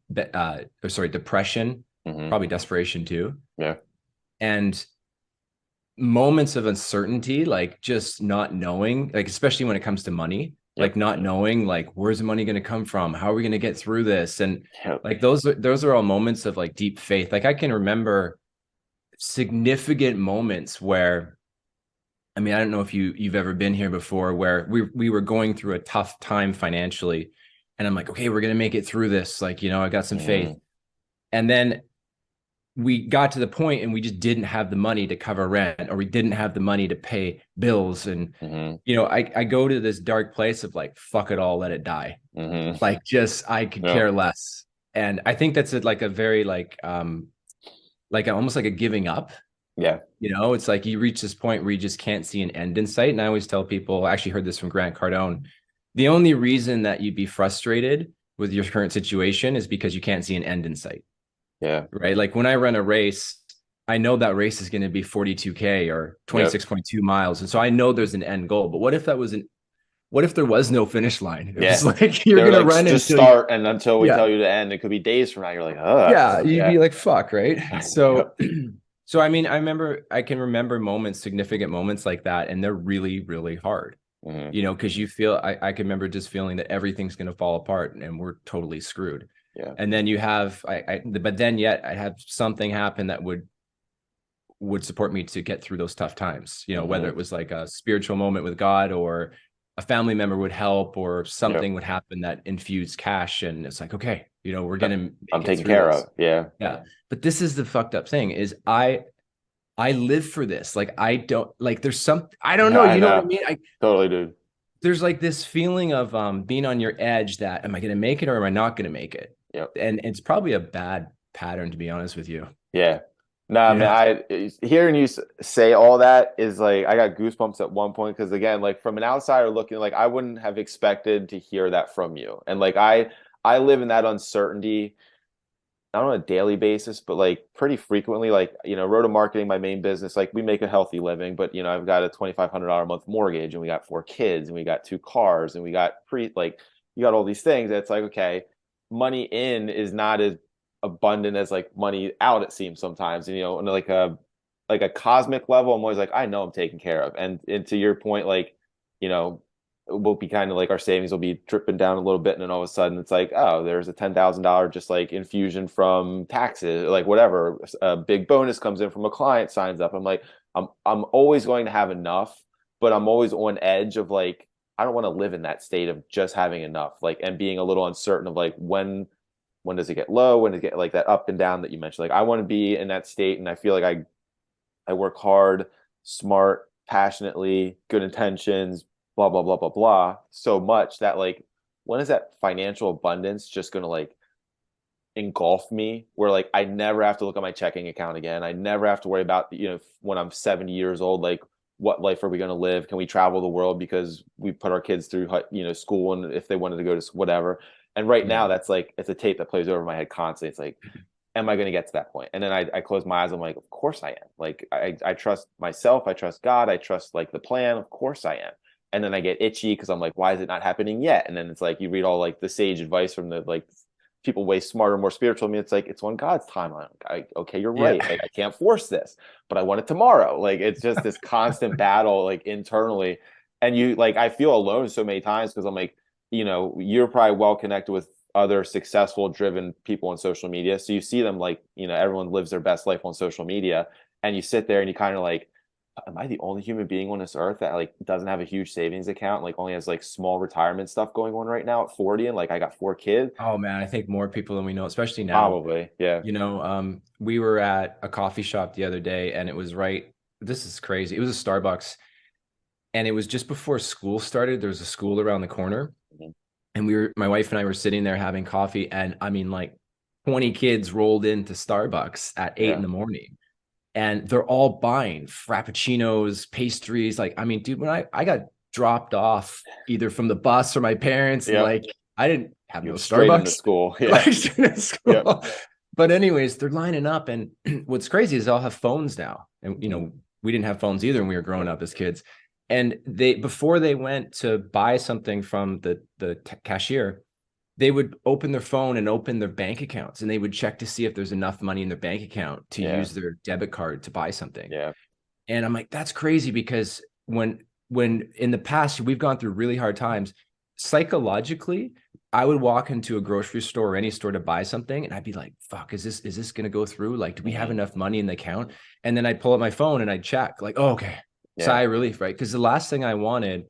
Speaker 2: or sorry, depression,
Speaker 1: Mhm.
Speaker 2: probably desperation too.
Speaker 1: Yeah.
Speaker 2: And moments of uncertainty, like just not knowing, like, especially when it comes to money, like
Speaker 1: Yep.
Speaker 2: not knowing, like, where's the money going to come from? How are we going to get through this? And
Speaker 1: Yep.
Speaker 2: like, those are all moments of like deep faith. Like I can remember significant moments where, I mean, I don't know if you've ever been here before where we were going through a tough time financially and I'm like, okay, we're going to make it through this. Like, you know, I got some faith.
Speaker 1: Mhm.
Speaker 2: And then we got to the point and we just didn't have the money to cover rent or we didn't have the money to pay bills. And,
Speaker 1: Mhm.
Speaker 2: you know, I go to this dark place of like, fuck it all, let it die.
Speaker 1: Mhm.
Speaker 2: Like just, I could
Speaker 1: Yep.
Speaker 2: care less. And I think that's like a very almost like a giving up.
Speaker 1: Yeah.
Speaker 2: You know, it's like you reach this point where you just can't see an end in sight. And I always tell people, I actually heard this from Grant Cardone. The only reason that you'd be frustrated with your current situation is because you can't see an end in sight,
Speaker 1: Yeah.
Speaker 2: right? Like when I run a race, I know that race is going to be 42K or
Speaker 1: Yep.
Speaker 2: 26.2 miles. And so I know there's an end goal. But what if there was no finish line? It was
Speaker 1: Yeah.
Speaker 2: like you're
Speaker 1: They're
Speaker 2: going to
Speaker 1: like,
Speaker 2: run
Speaker 1: just
Speaker 2: until you,
Speaker 1: start, and until we
Speaker 2: yeah,
Speaker 1: tell you to end, it could be days from now. You're like,
Speaker 2: yeah, you'd
Speaker 1: yeah.
Speaker 2: be like, fuck, right? So,
Speaker 1: Yep.
Speaker 2: so I mean, I can remember moments, significant moments like that, and they're really, really hard,
Speaker 1: Mhm.
Speaker 2: you know, because you feel, I can remember just feeling that everything's going to fall apart and we're totally screwed.
Speaker 1: Yeah.
Speaker 2: And then you have, but then yet I have something happen that would support me to get through those tough times, you know, whether
Speaker 1: Mhm.
Speaker 2: it was like a spiritual moment with God or a family member would help or
Speaker 1: Yep.
Speaker 2: something would happen that infused cash. And it's like, okay, you know, we're going
Speaker 1: Yep.
Speaker 2: to
Speaker 1: I'm
Speaker 2: make it
Speaker 1: taken
Speaker 2: through
Speaker 1: care
Speaker 2: this.
Speaker 1: of. Yeah.
Speaker 2: Yeah. But this is the fucked up thing is I live for this. Like I don't like there's some I don't
Speaker 1: Yeah,
Speaker 2: know,
Speaker 1: I
Speaker 2: you know what I
Speaker 1: know.
Speaker 2: mean?
Speaker 1: Totally, dude.
Speaker 2: There's like this feeling of being on your edge that am I going to make it or am I not going to make it?
Speaker 1: Yep.
Speaker 2: And it's probably a bad pattern to be honest with you.
Speaker 1: Yeah. Nah, man,
Speaker 2: Yeah.
Speaker 1: hearing you say all that is like I got goosebumps at one point because again, like from an outsider looking, like I wouldn't have expected to hear that from you. And like I live in that uncertainty not on a daily basis, but like pretty frequently. Like, Roto Marketing, my main business, like we make a healthy living, but I've got a $2,500 a month mortgage and we got 4 kids and we got 2 cars and we got like you got all these things. It's like, okay, money in is not as abundant as like money out, it seems sometimes. And on like a cosmic level, I'm always like, I know I'm taken care of. And to your point, like, you know, will be kind of like our savings will be dripping down a little bit, and then all of a sudden it's like, oh, there's a $10,000 just like infusion from taxes, like whatever. A big bonus comes in from a client signs up. I'm like, I'm always going to have enough, but I'm always on edge of like, I don't want to live in that state of just having enough, like, and being a little uncertain of like when does it get low, when does it get like that up and down that you mentioned. Like I want to be in that state, and I feel like I work hard, smart, passionately, good intentions, blah, blah, blah, blah, blah, so much that like, when is that financial abundance just gonna like engulf me where like I never have to look at my checking account again. I never have to worry about, when I'm 70 years old, like what life are we going to live? Can we travel the world because we put our kids through, school, and if they wanted to go to whatever. And right
Speaker 2: Yeah.
Speaker 1: now that's like, it's a tape that plays over my head constantly. It's like, am I going to get to that point? And then I close my eyes. I'm like, of course I am. Like, I trust myself. I trust God. I trust like the plan. Of course I am. And then I get itchy because I'm like, why is it not happening yet? And then it's like, you read all like the sage advice from the like people way smarter, more spiritual than me. It's like, it's on God's timeline. Okay, you're
Speaker 2: Yeah.
Speaker 1: right. Like, I can't force this, but I want it tomorrow. Like, it's just this constant battle, like internally. And you like, I feel alone so many times because I'm like, you're probably well connected with other successful, driven people on social media. So you see them like, everyone lives their best life on social media, and you sit there and you kind of like, am I the only human being on this earth that like doesn't have a huge savings account, like only has like small retirement stuff going on right now at 40, and like I got 4 kids?
Speaker 2: Oh man, I think more people than we know, especially now.
Speaker 1: Probably, yeah.
Speaker 2: We were at a coffee shop the other day, and it was this is crazy. It was a Starbucks, and it was just before school started. There was a school around the corner,
Speaker 1: Mhm.
Speaker 2: and my wife and I were sitting there having coffee, and I mean, like 20 kids rolled into Starbucks at 8 in
Speaker 1: Yeah,
Speaker 2: the morning, and they're all buying frappuccinos, pastries. Like, I mean, dude, when I got dropped off either from the bus or my parents, and
Speaker 1: yep.
Speaker 2: like I didn't have
Speaker 1: You
Speaker 2: no
Speaker 1: go straight into
Speaker 2: Starbucks,
Speaker 1: school. Yeah.
Speaker 2: like straight to
Speaker 1: Yep.
Speaker 2: school. But anyways, they're lining up, and what's crazy is they all have phones now, and
Speaker 1: Mhm.
Speaker 2: we didn't have phones either when we were growing
Speaker 1: Yep.
Speaker 2: up as kids. And they before they went to buy something from the cashier, they would open their phone and open their bank accounts, and they would check to see if there's enough money in their bank account to
Speaker 1: Yeah.
Speaker 2: use their debit card to buy something.
Speaker 1: Yeah.
Speaker 2: And I'm like, that's crazy, because when in the past we've gone through really hard times, psychologically, I would walk into a grocery store or any store to buy something, and I'd be like, fuck, is this gonna go through? Like, do we have
Speaker 1: Mhm.
Speaker 2: enough money in the account? And then I'd pull up my phone and I'd check, like, oh, okay,
Speaker 1: Yeah.
Speaker 2: sigh of relief, right? Because the last thing I wanted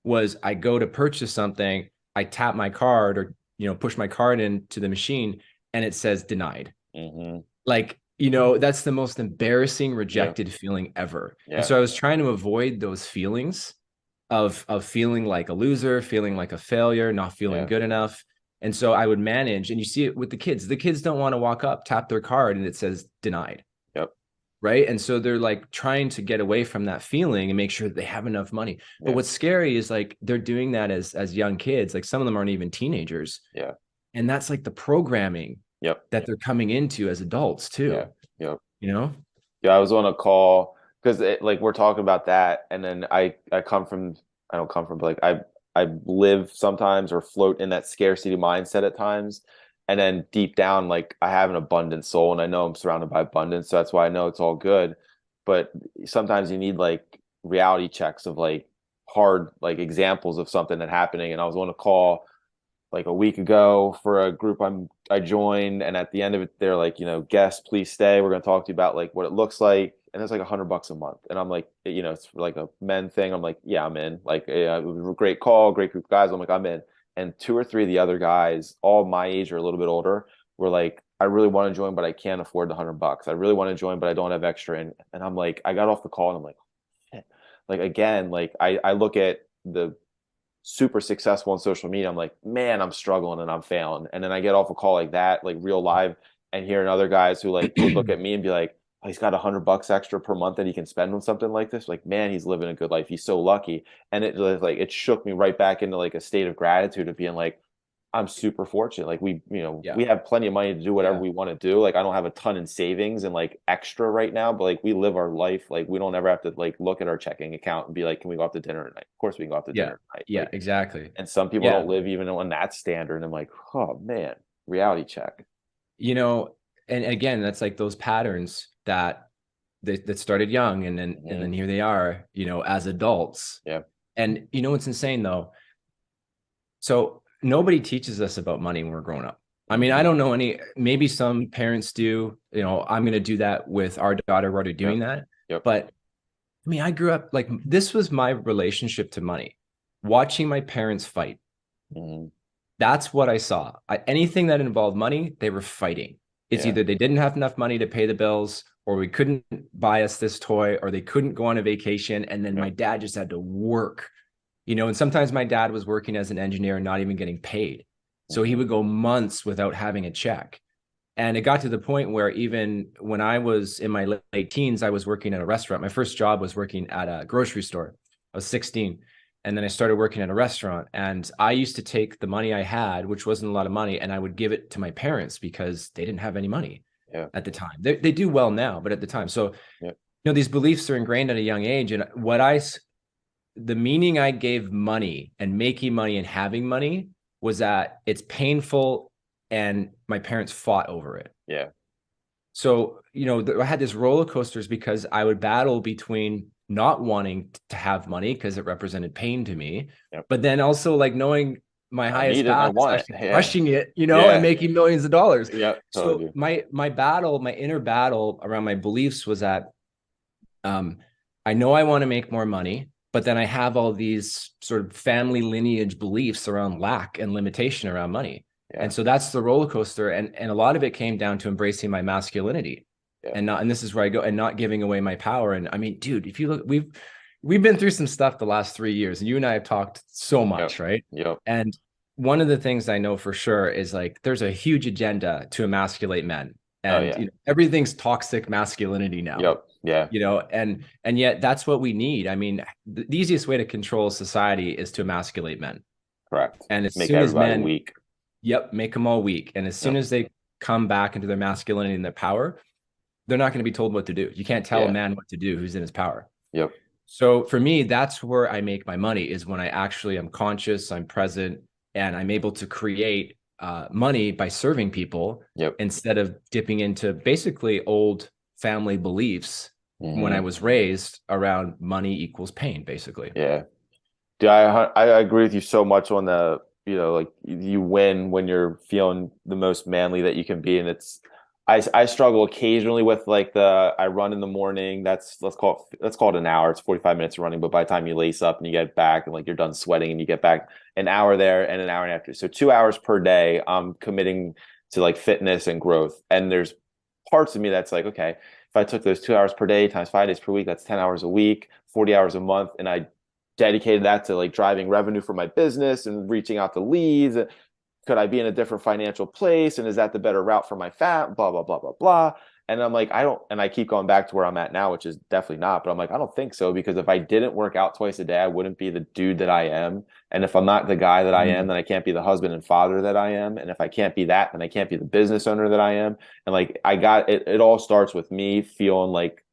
Speaker 2: was I go to purchase something, I tap my card, or push my card into the machine, and it says denied.
Speaker 1: Hmm.
Speaker 2: Like, that's the most embarrassing
Speaker 1: Yeah.
Speaker 2: rejected feeling ever. And
Speaker 1: Yeah.
Speaker 2: so I was trying to avoid those feelings of feeling like a loser, feeling like a failure, not feeling
Speaker 1: Yeah.
Speaker 2: good enough. And so I would manage, and you see it with the kids. The kids don't want to walk up, tap their card, and it says denied.
Speaker 1: Yep.
Speaker 2: Right. And so they're like trying to get away from that feeling and make sure that they have enough money. But
Speaker 1: Yeah.
Speaker 2: what's scary is like they're doing that as young kids. Like some of them aren't even teenagers.
Speaker 1: Yeah.
Speaker 2: And that's like the programming
Speaker 1: Yep.
Speaker 2: that they're coming into as adults
Speaker 1: Yeah.
Speaker 2: too,
Speaker 1: Yep.
Speaker 2: you know?
Speaker 1: Yeah, I was on a call because like we're talking about that, and then I come from, I don't come from, but like I live sometimes or float in that scarcity mindset at times, and then deep down, like I have an abundant soul, and I know I'm surrounded by abundance, so that's why I know it's all good. But sometimes you need like reality checks of like hard like examples of something that happening, and I was on a call like a week ago for a group I joined, and at the end of it, they're like, guests, please stay. We're going to talk to you about like what it looks like, and it's like $100 a month, and I'm like, it's like a men thing. I'm like, yeah, I'm in. Like, yeah, it was a great call, great group of guys. I'm like, I'm in. And two or three of the other guys, all my age or a little bit older, were like, I really want to join, but I can't afford the $100. I really want to join, but I don't have extra. And I'm like, I got off the call, and I'm like, shit. Like again, like I look at the super successful on social media, I'm like, man, I'm struggling and I'm failing. And then I get off a call like that, like real live, and hearing other guys who like would look at me and be like, oh, he's got $100 extra per month that he can spend on something like this. Like, man, he's living a good life. He's so lucky. And it was like it shook me right back into like a state of gratitude of being like, I'm super fortunate. Like
Speaker 2: Yeah.
Speaker 1: we have plenty of money to do whatever
Speaker 2: Yeah.
Speaker 1: we want to do. Like I don't have a ton in savings and like extra right now, but like we live our life. Like we don't ever have to like look at our checking account and be like, can we go out to dinner tonight? Of course we can go out to
Speaker 2: Yeah.
Speaker 1: dinner tonight.
Speaker 2: Yeah.
Speaker 1: Like,
Speaker 2: Exactly.
Speaker 1: and some people
Speaker 2: Yeah.
Speaker 1: don't live even on that standard. And I'm like, oh man, reality check.
Speaker 2: You know, and again, that's like those patterns that started young, and then
Speaker 1: Hmm.
Speaker 2: here they are, as adults.
Speaker 1: Yeah.
Speaker 2: And what's insane though? So nobody teaches us about money when we're growing up. I mean, I
Speaker 1: Hmm.
Speaker 2: don't know any, maybe some parents do, I'm going to do that with our daughter. We're already
Speaker 1: Yep.
Speaker 2: doing that.
Speaker 1: Yep.
Speaker 2: But I mean, I grew up like this was my relationship to money, watching my parents fight.
Speaker 1: Hmm.
Speaker 2: That's what I saw. Anything that involved money, they were fighting. It's
Speaker 1: Yeah.
Speaker 2: either they didn't have enough money to pay the bills, or we couldn't buy us this toy, or they couldn't go on a vacation. And then my
Speaker 1: Yep.
Speaker 2: dad just had to work, and sometimes my dad was working as an engineer and not even getting paid. So he
Speaker 1: Hmm.
Speaker 2: would go months without having a check. And it got to the point where even when I was in my late teens, I was working at a restaurant. My first job was working at a grocery store. I was 16. And then I started working at a restaurant. And I used to take the money I had, which wasn't a lot of money, and I would give it to my parents because they didn't have any money
Speaker 1: Yeah.
Speaker 2: at the time. They do well now, but at the time. So,
Speaker 1: Yep.
Speaker 2: these beliefs are ingrained at a young age. And the meaning I gave money and making money and having money was that it's painful and my parents fought over it.
Speaker 1: Yeah.
Speaker 2: So, I had this roller coasters because I would battle between not wanting to have money because it represented pain to me,
Speaker 1: Yep.
Speaker 2: but then also like knowing my
Speaker 1: I
Speaker 2: highest
Speaker 1: need it and I
Speaker 2: path is
Speaker 1: want it.
Speaker 2: actually
Speaker 1: Yeah.
Speaker 2: crushing it, and
Speaker 1: Yeah.
Speaker 2: making millions of dollars.
Speaker 1: Yeah.
Speaker 2: So
Speaker 1: Totally.
Speaker 2: my battle, my inner battle around my beliefs was that I know I want to make more money, but then I have all these sort of family lineage beliefs around lack and limitation around money.
Speaker 1: Yeah.
Speaker 2: And so that's the roller coaster. And a lot of it came down to embracing my masculinity
Speaker 1: Yeah.
Speaker 2: and this is where I go, and not giving away my power. And I mean, dude, if you look, we've been through some stuff the last 3 years, and you and I have talked so
Speaker 1: Yep.
Speaker 2: much, right?
Speaker 1: Yep.
Speaker 2: And one of the things I know for sure is like there's a huge agenda to emasculate men.
Speaker 1: Oh
Speaker 2: And
Speaker 1: yeah.
Speaker 2: everything's toxic masculinity now.
Speaker 1: Yep. Yeah.
Speaker 2: And yet that's what we need. I mean, the easiest way to control society is to emasculate men.
Speaker 1: Correct.
Speaker 2: And as
Speaker 1: Make
Speaker 2: soon as
Speaker 1: everybody
Speaker 2: men,
Speaker 1: weak.
Speaker 2: yep, make them all weak. And as soon
Speaker 1: Yep.
Speaker 2: as they come back into their masculinity and their power, they're not going to be told what to do. You can't tell a
Speaker 1: Yeah.
Speaker 2: man what to do who's in his power.
Speaker 1: Yep.
Speaker 2: So for me, that's where I make my money, is when I actually am conscious, I'm present, and I'm able to create money by serving people.
Speaker 1: Yep.
Speaker 2: Instead of dipping into basically old family beliefs when I was raised around money equals pain, basically.
Speaker 1: Yeah. Dude, I agree with you so much on the, like you win when you're feeling the most manly that you can be. And I struggle occasionally with like I run in the morning. Let's call it an hour. It's 45 minutes of running, but by the time you lace up and you get back and like you're done sweating and you get back, an hour there and an hour after. So 2 hours per day, I'm committing to like fitness and growth. And there's parts of me that's like, okay, if I took those 2 hours per day times 5 days per week, that's 10 hours a week, 40 hours a month. And I dedicated that to like driving revenue for my business and reaching out to leads. Could I be in a different financial place? And is that the better route for my fat? Blah, blah, blah, blah, blah. And I'm like, and I keep going back to where I'm at now, which is definitely not, but I'm like, I don't think so, because if I didn't work out twice a day, I wouldn't be the dude that I am. And if I'm not the guy that I am, then I can't be the husband and father that I am. And if I can't be that, then I can't be the business owner that I am. And like, it all starts with me feeling like,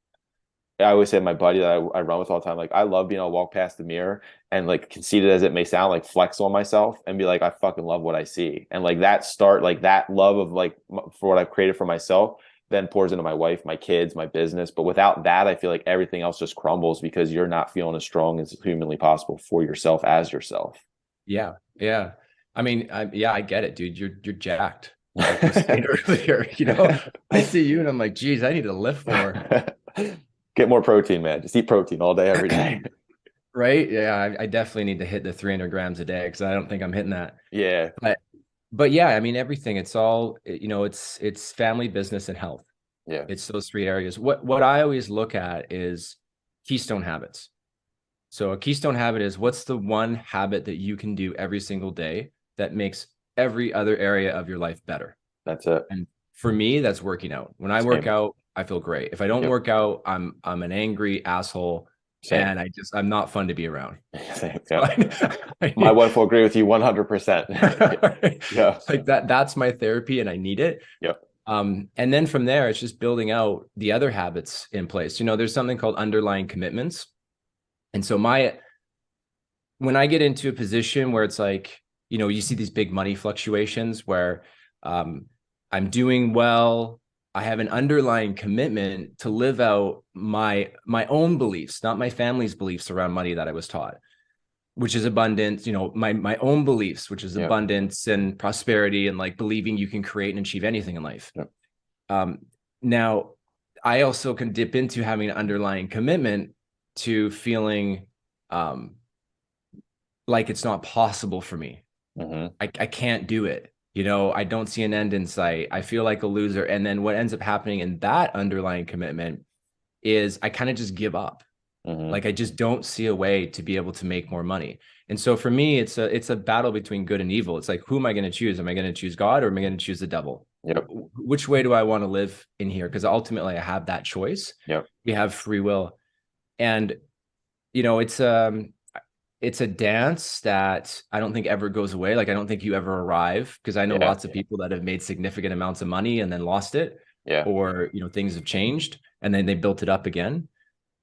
Speaker 1: I always say to my buddy that I run with all the time, like, I love being able to walk past the mirror and like, conceited as it may sound, like flex on myself and be like, I fucking love what I see. And like that love of like for what I've created for myself then pours into my wife, my kids, my business. But without that, I feel like everything else just crumbles because you're not feeling as strong as humanly possible for yourself as yourself.
Speaker 2: Yeah. Yeah. I mean, I get it, dude. You're jacked. Like was saying earlier, I see you and I'm like, geez, I need to lift more.
Speaker 1: Get more protein, man. Just eat protein all day, every day.
Speaker 2: Right? Yeah, I definitely need to hit the 300 grams a day because I don't think I'm hitting that.
Speaker 1: Yeah.
Speaker 2: But yeah, I mean, everything. It's all, it's family, business, and health.
Speaker 1: Yeah.
Speaker 2: It's those three areas. What I always look at is keystone habits. So a keystone habit is, what's the one habit that you can do every single day that makes every other area of your life better?
Speaker 1: That's it.
Speaker 2: And for me, that's working out. When I work out, I feel great. If I don't work out, I'm an angry asshole.
Speaker 1: Same.
Speaker 2: And I'm not fun to be around.
Speaker 1: Same. Yeah. My wife will agree with you 100%. Yeah.
Speaker 2: Like that's my therapy and I need it.
Speaker 1: Yep.
Speaker 2: And then from there, it's just building out the other habits in place. There's something called underlying commitments. And so when I get into a position where it's like, you see these big money fluctuations where I'm doing well, I have an underlying commitment to live out my own beliefs, not my family's beliefs around money that I was taught, which is abundance, my own beliefs, which is abundance and prosperity and like believing you can create and achieve anything in life.
Speaker 1: Yep.
Speaker 2: Now, I also can dip into having an underlying commitment to feeling like it's not possible for me.
Speaker 1: Mm-hmm.
Speaker 2: I can't do it. I don't see an end in sight. I feel like a loser. And then what ends up happening in that underlying commitment is I kind of just give up.
Speaker 1: Mm-hmm.
Speaker 2: Like I just don't see a way to be able to make more money. And so for me, it's a battle between good and evil. It's like, who am I going to choose? Am I going to choose God or am I going to choose the devil?
Speaker 1: Yep.
Speaker 2: Which way do I want to live in here? Because ultimately I have that choice.
Speaker 1: Yep.
Speaker 2: We have free will. And, it's a dance that I don't think ever goes away. Like, I don't think you ever arrive, because I know lots of people that have made significant amounts of money and then lost it.
Speaker 1: Yeah.
Speaker 2: Or, things have changed and then they built it up again.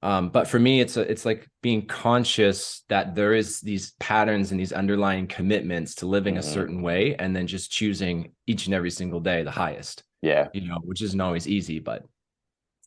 Speaker 2: But for me, it's like being conscious that there is these patterns and these underlying commitments to living a
Speaker 1: Hmm.
Speaker 2: certain way, and then just choosing each and every single day the highest,
Speaker 1: Yeah.
Speaker 2: which isn't always easy, but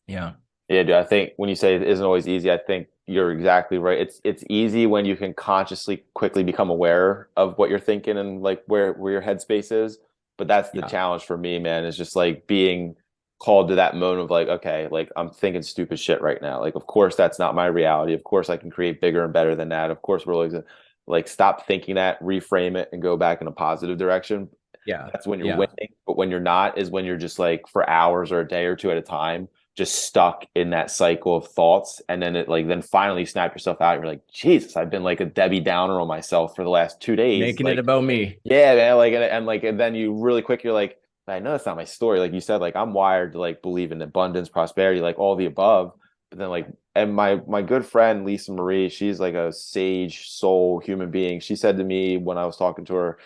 Speaker 2: yeah,
Speaker 1: Yeah, dude, I think when you say it isn't always easy, I think you're exactly right. It's easy when you can consciously quickly become aware of what you're thinking and like where your headspace is. But that's the
Speaker 2: yeah,
Speaker 1: challenge for me, man, is just like being called to that moment of like, okay, like I'm thinking stupid shit right now. Like, of course that's not my reality. Of course I can create bigger and better than that. Of course we're like stop thinking that, reframe it, and go back in a positive direction.
Speaker 2: yeah,
Speaker 1: That's when you're
Speaker 2: yeah,
Speaker 1: winning. But when you're not, is when you're just like for hours or a day or two at a time, just stuck in that cycle of thoughts. And then then finally snap yourself out. And you're like, Jesus, I've been like a Debbie Downer on myself for the last 2 days.
Speaker 2: making it
Speaker 1: Like,
Speaker 2: about me.
Speaker 1: yeah, man. Like, and then you really quick, you're like, I know that's not my story. Like you said, like I'm wired to like believe in abundance, prosperity, like all the above. But then and my good friend Lisa Marie, she's like a sage soul human being. She said to me when I was talking to her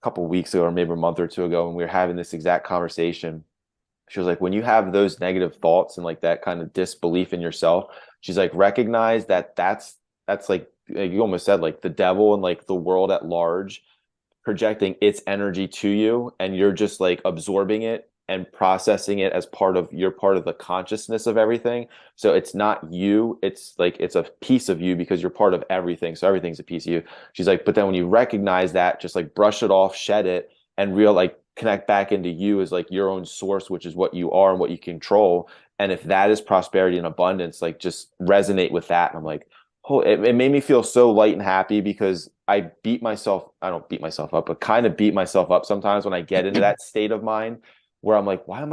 Speaker 1: couple weeks ago or maybe a month or two ago, and we were having this exact conversation. She was like, when you have those negative thoughts and like that kind of disbelief in yourself, she's like, recognize that that's like you almost said, like the devil and like the world at large projecting its energy to you, and you're just like absorbing it and processing it as part of you're part of the consciousness of everything. So it's not you, it's like it's a piece of you because you're part of everything, so everything's a piece of you. She's like, but then when you recognize that, just like brush it off, shed it, and real like connect back into you as like your own source, which is what you are and what you control. And if that is prosperity and abundance, like just resonate with that. And I'm like, oh, it made me feel so light and happy because I don't beat myself up, but kind of beat myself up sometimes when I get into that state of mind where I'm like, why am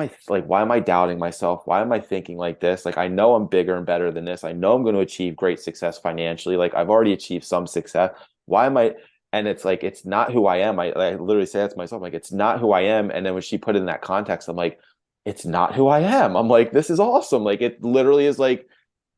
Speaker 1: I doubting myself? Why am I thinking like this? Like, I know I'm bigger and better than this. I know I'm going to achieve great success financially. Like, I've already achieved some success. Why am I? And it's like, it's not who I am. I literally say that to myself, like, it's not who I am. And then when she put it in that context, I'm like, it's not who I am. I'm like, this is awesome. Like, it literally is like,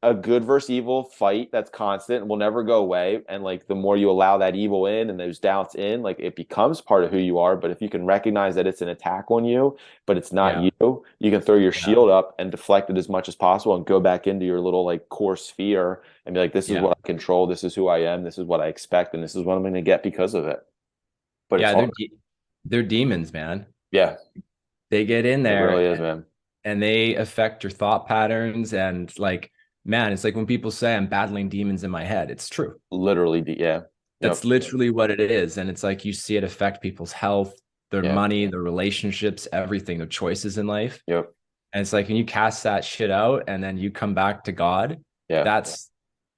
Speaker 1: a good versus evil fight that's constant and will never go away. And like the more you allow that evil in and those doubts in, like it becomes part of who you are. But if you can recognize that it's an attack on you, but it's not
Speaker 2: Yeah,
Speaker 1: you, you can throw your
Speaker 2: yeah,
Speaker 1: shield up and deflect it as much as possible and go back into your little like core sphere and be like, this is
Speaker 2: yeah,
Speaker 1: what I control, this is who I am, this is what I expect, and this is what I'm going to get because of it. But it's
Speaker 2: yeah.
Speaker 1: hard.
Speaker 2: They're demons, man.
Speaker 1: Yeah,
Speaker 2: They get in
Speaker 1: it
Speaker 2: there
Speaker 1: really is, man.
Speaker 2: and they affect your thought patterns. And like, man, it's like when people say I'm battling demons in my head, it's true.
Speaker 1: Literally, yeah.
Speaker 2: That's
Speaker 1: Yep.
Speaker 2: literally what it is. And it's like you see it affect people's health, their
Speaker 1: Yeah.
Speaker 2: money, their relationships, everything, their choices in life.
Speaker 1: Yep.
Speaker 2: And it's like when you cast that shit out and then you come back to God,
Speaker 1: Yeah.
Speaker 2: that's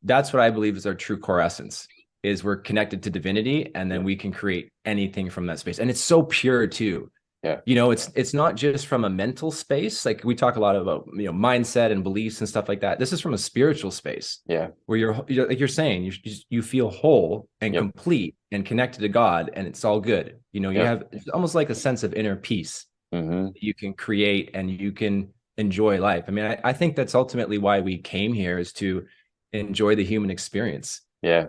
Speaker 2: that's what I believe is our true core essence. Is we're connected to divinity and then
Speaker 1: Yeah.
Speaker 2: we can create anything from that space. And it's so pure too.
Speaker 1: Yeah.
Speaker 2: It's not just from a mental space. Like we talk a lot about mindset and beliefs and stuff like that. This is from a spiritual space
Speaker 1: Yeah.
Speaker 2: where you're like you're saying you feel whole and
Speaker 1: Yep.
Speaker 2: complete and connected to God, and it's all good. You
Speaker 1: Yep.
Speaker 2: have it's almost like a sense of inner peace
Speaker 1: Hmm.
Speaker 2: that you can create and you can enjoy life. I mean, I think that's ultimately why we came here, is to enjoy the human experience.
Speaker 1: Yeah.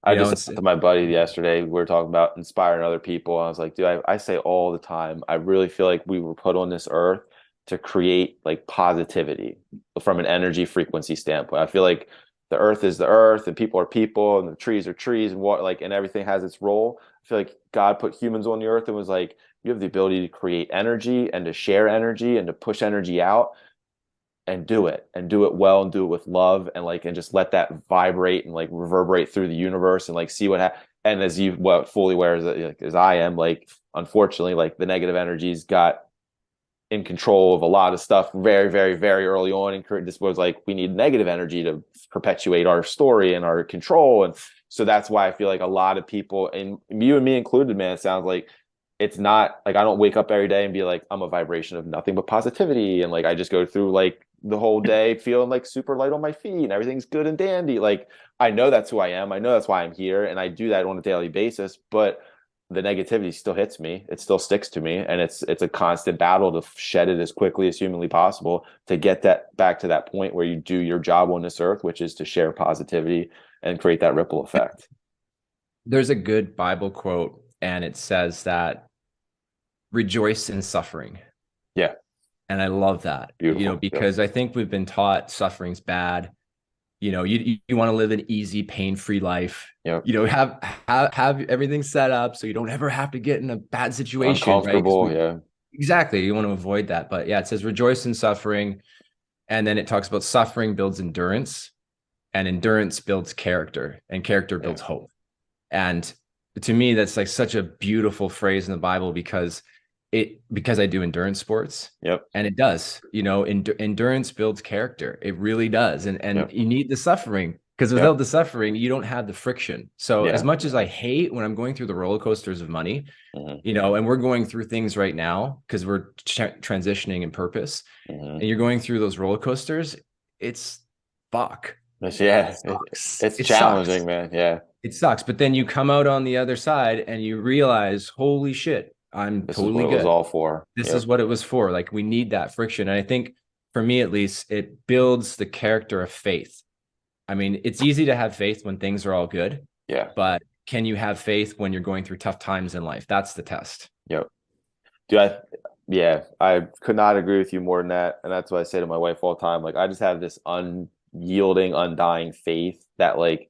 Speaker 1: I just said
Speaker 2: It's
Speaker 1: to my buddy yesterday, we were talking about inspiring other people. I was like, dude, I say all the time, I really feel like we were put on this earth to create like positivity from an energy frequency standpoint. I feel like the earth is the earth and people are people and the trees are trees and what like and everything has its role. I feel like God put humans on the earth and was like, you have the ability to create energy and to share energy and to push energy out and do it well and do it with love and like and just let that vibrate and like reverberate through the universe and like see what happens. And as you what fully aware as I am, like unfortunately, like the negative energies got in control of a lot of stuff very, very, very early on. And this was like we need negative energy to perpetuate our story and our control. And so that's why I feel like a lot of people, and you and me included, man, it sounds like it's not like I don't wake up every day and be like, I'm a vibration of nothing but positivity. And like I just go through like the whole day feeling like super light on my feet and everything's good and dandy. Like I know that's who I am. I know that's why I'm here. And I do that on a daily basis. But the negativity still hits me. It still sticks to me. And it's a constant battle to shed it as quickly as humanly possible to get that back to that point where you do your job on this earth, which is to share positivity and create that ripple effect.
Speaker 2: There's a good Bible quote, and it says that rejoice in suffering.
Speaker 1: Yeah.
Speaker 2: And I love that,
Speaker 1: Beautiful. Yep.
Speaker 2: because I think we've been taught suffering's bad. you want to live an easy, pain-free life.
Speaker 1: Yep.
Speaker 2: Have everything set up so you don't ever have to get in a bad situation, right?
Speaker 1: Uncomfortable. Yeah.
Speaker 2: Exactly, you want to avoid that. But yeah, it says rejoice in suffering, and then it talks about suffering builds endurance, and endurance builds character, and character
Speaker 1: Yeah.
Speaker 2: builds hope. And to me, that's like such a beautiful phrase in the Bible because I do endurance sports,
Speaker 1: Yep.
Speaker 2: and it does, endurance builds character. It really does. And
Speaker 1: Yep.
Speaker 2: you need the suffering, because
Speaker 1: Yep.
Speaker 2: without the suffering, you don't have the friction. So as
Speaker 1: Yeah.
Speaker 2: much as I hate when I'm going through the roller coasters of money,
Speaker 1: Hmm.
Speaker 2: and we're going through things right now because we're transitioning in purpose,
Speaker 1: Hmm.
Speaker 2: and you're going through those roller coasters, it's fuck. It
Speaker 1: Yeah.
Speaker 2: sucks.
Speaker 1: It's
Speaker 2: It sucks.
Speaker 1: challenging, man. Yeah.
Speaker 2: It sucks. But then you come out on the other side and you realize, holy shit, I'm
Speaker 1: This is what
Speaker 2: totally
Speaker 1: it was
Speaker 2: good.
Speaker 1: all for.
Speaker 2: This
Speaker 1: Yep.
Speaker 2: is what it was for. Like, we need that friction. And I think for me, at least, it builds the character of faith. I mean, it's easy to have faith when things are all good,
Speaker 1: Yeah.
Speaker 2: but can you have faith when you're going through tough times in life? That's the test.
Speaker 1: Yep. Do yeah, I could not agree with you more than that. And that's what I say to my wife all the time. Like, I just have this unyielding, undying faith that like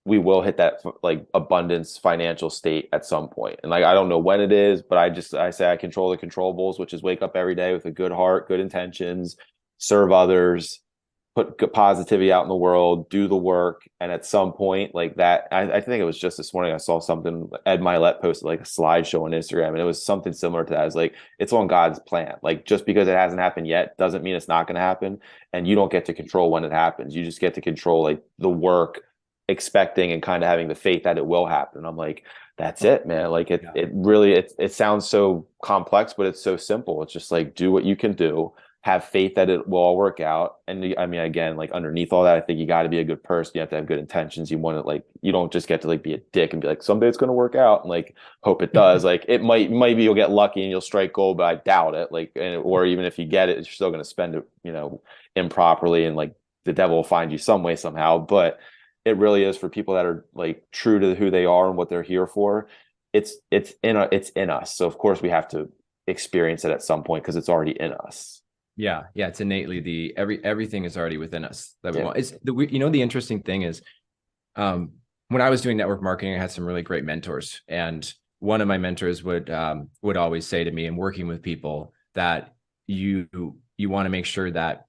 Speaker 1: we will hit that like abundance financial state at some point. And like, I don't know when it is, but I say I control the controllables, which is wake up every day with a good heart, good intentions, serve others, put positivity out in the world, do the work. And at some point like that, I think it was just this morning, I saw something Ed Milet posted like a slideshow on Instagram, and it was something similar to that. It's like, it's on God's plan. Like, just because it hasn't happened yet doesn't mean it's not going to happen. And you don't get to control when it happens. You just get to control like the work, expecting and kind of having the faith that it will happen. And I'm like, that's it, man. Like
Speaker 2: Yeah.
Speaker 1: it really, it sounds so complex, but it's so simple. It's just like, do what you can do, have faith that it will all work out. And I mean, again, like underneath all that, I think you got to be a good person. You have to have good intentions. You want to like, you don't just get to like be a dick and be like, someday it's going to work out and like hope it does. Like it maybe you'll get lucky and you'll strike gold, but I doubt it. Like, or even if you get it, you're still going to spend it, improperly, and like the devil will find you some way somehow. But it really is for people that are like true to who they are and what they're here for. It's in us. So of course we have to experience it at some point because it's already in us.
Speaker 2: Yeah, yeah, it's innately everything is already within us that we
Speaker 1: Yeah.
Speaker 2: want. The interesting thing is, when I was doing network marketing, I had some really great mentors, and one of my mentors would always say to me, in working with people, that you you want to make sure that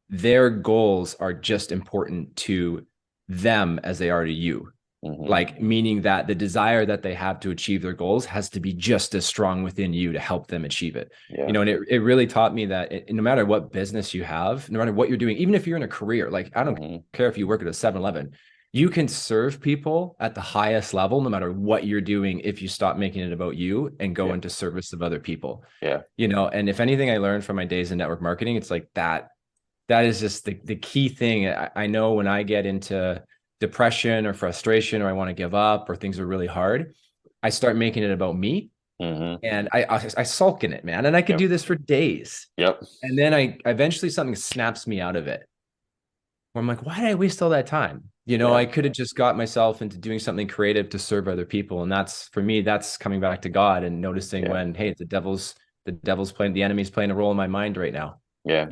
Speaker 2: their goals are just important to them as they are to you.
Speaker 1: Hmm.
Speaker 2: Like, meaning that the desire that they have to achieve their goals has to be just as strong within you to help them achieve it.
Speaker 1: Yeah.
Speaker 2: And it really taught me that no matter what business you have, no matter what you're doing, even if you're in a career, like I don't
Speaker 1: Hmm.
Speaker 2: care if you work at a 7-Eleven, you can serve people at the highest level no matter what you're doing if you stop making it about you and go
Speaker 1: Yeah.
Speaker 2: into service of other people.
Speaker 1: Yeah.
Speaker 2: And if anything I learned from my days in network marketing, it's like that is just the key thing. I know when I get into depression or frustration, or I want to give up, or things are really hard, I start making it about me,
Speaker 1: Hmm.
Speaker 2: and I sulk in it, man. And I could
Speaker 1: Yep.
Speaker 2: do this for days.
Speaker 1: Yep.
Speaker 2: And then I eventually something snaps me out of it, where I'm like, why did I waste all that time?
Speaker 1: Yeah.
Speaker 2: I could have just got myself into doing something creative to serve other people. And that's, for me, that's coming back to God and noticing
Speaker 1: Yeah.
Speaker 2: when, hey, the devil's playing, the enemy's playing a role in my mind right now.
Speaker 1: Yeah.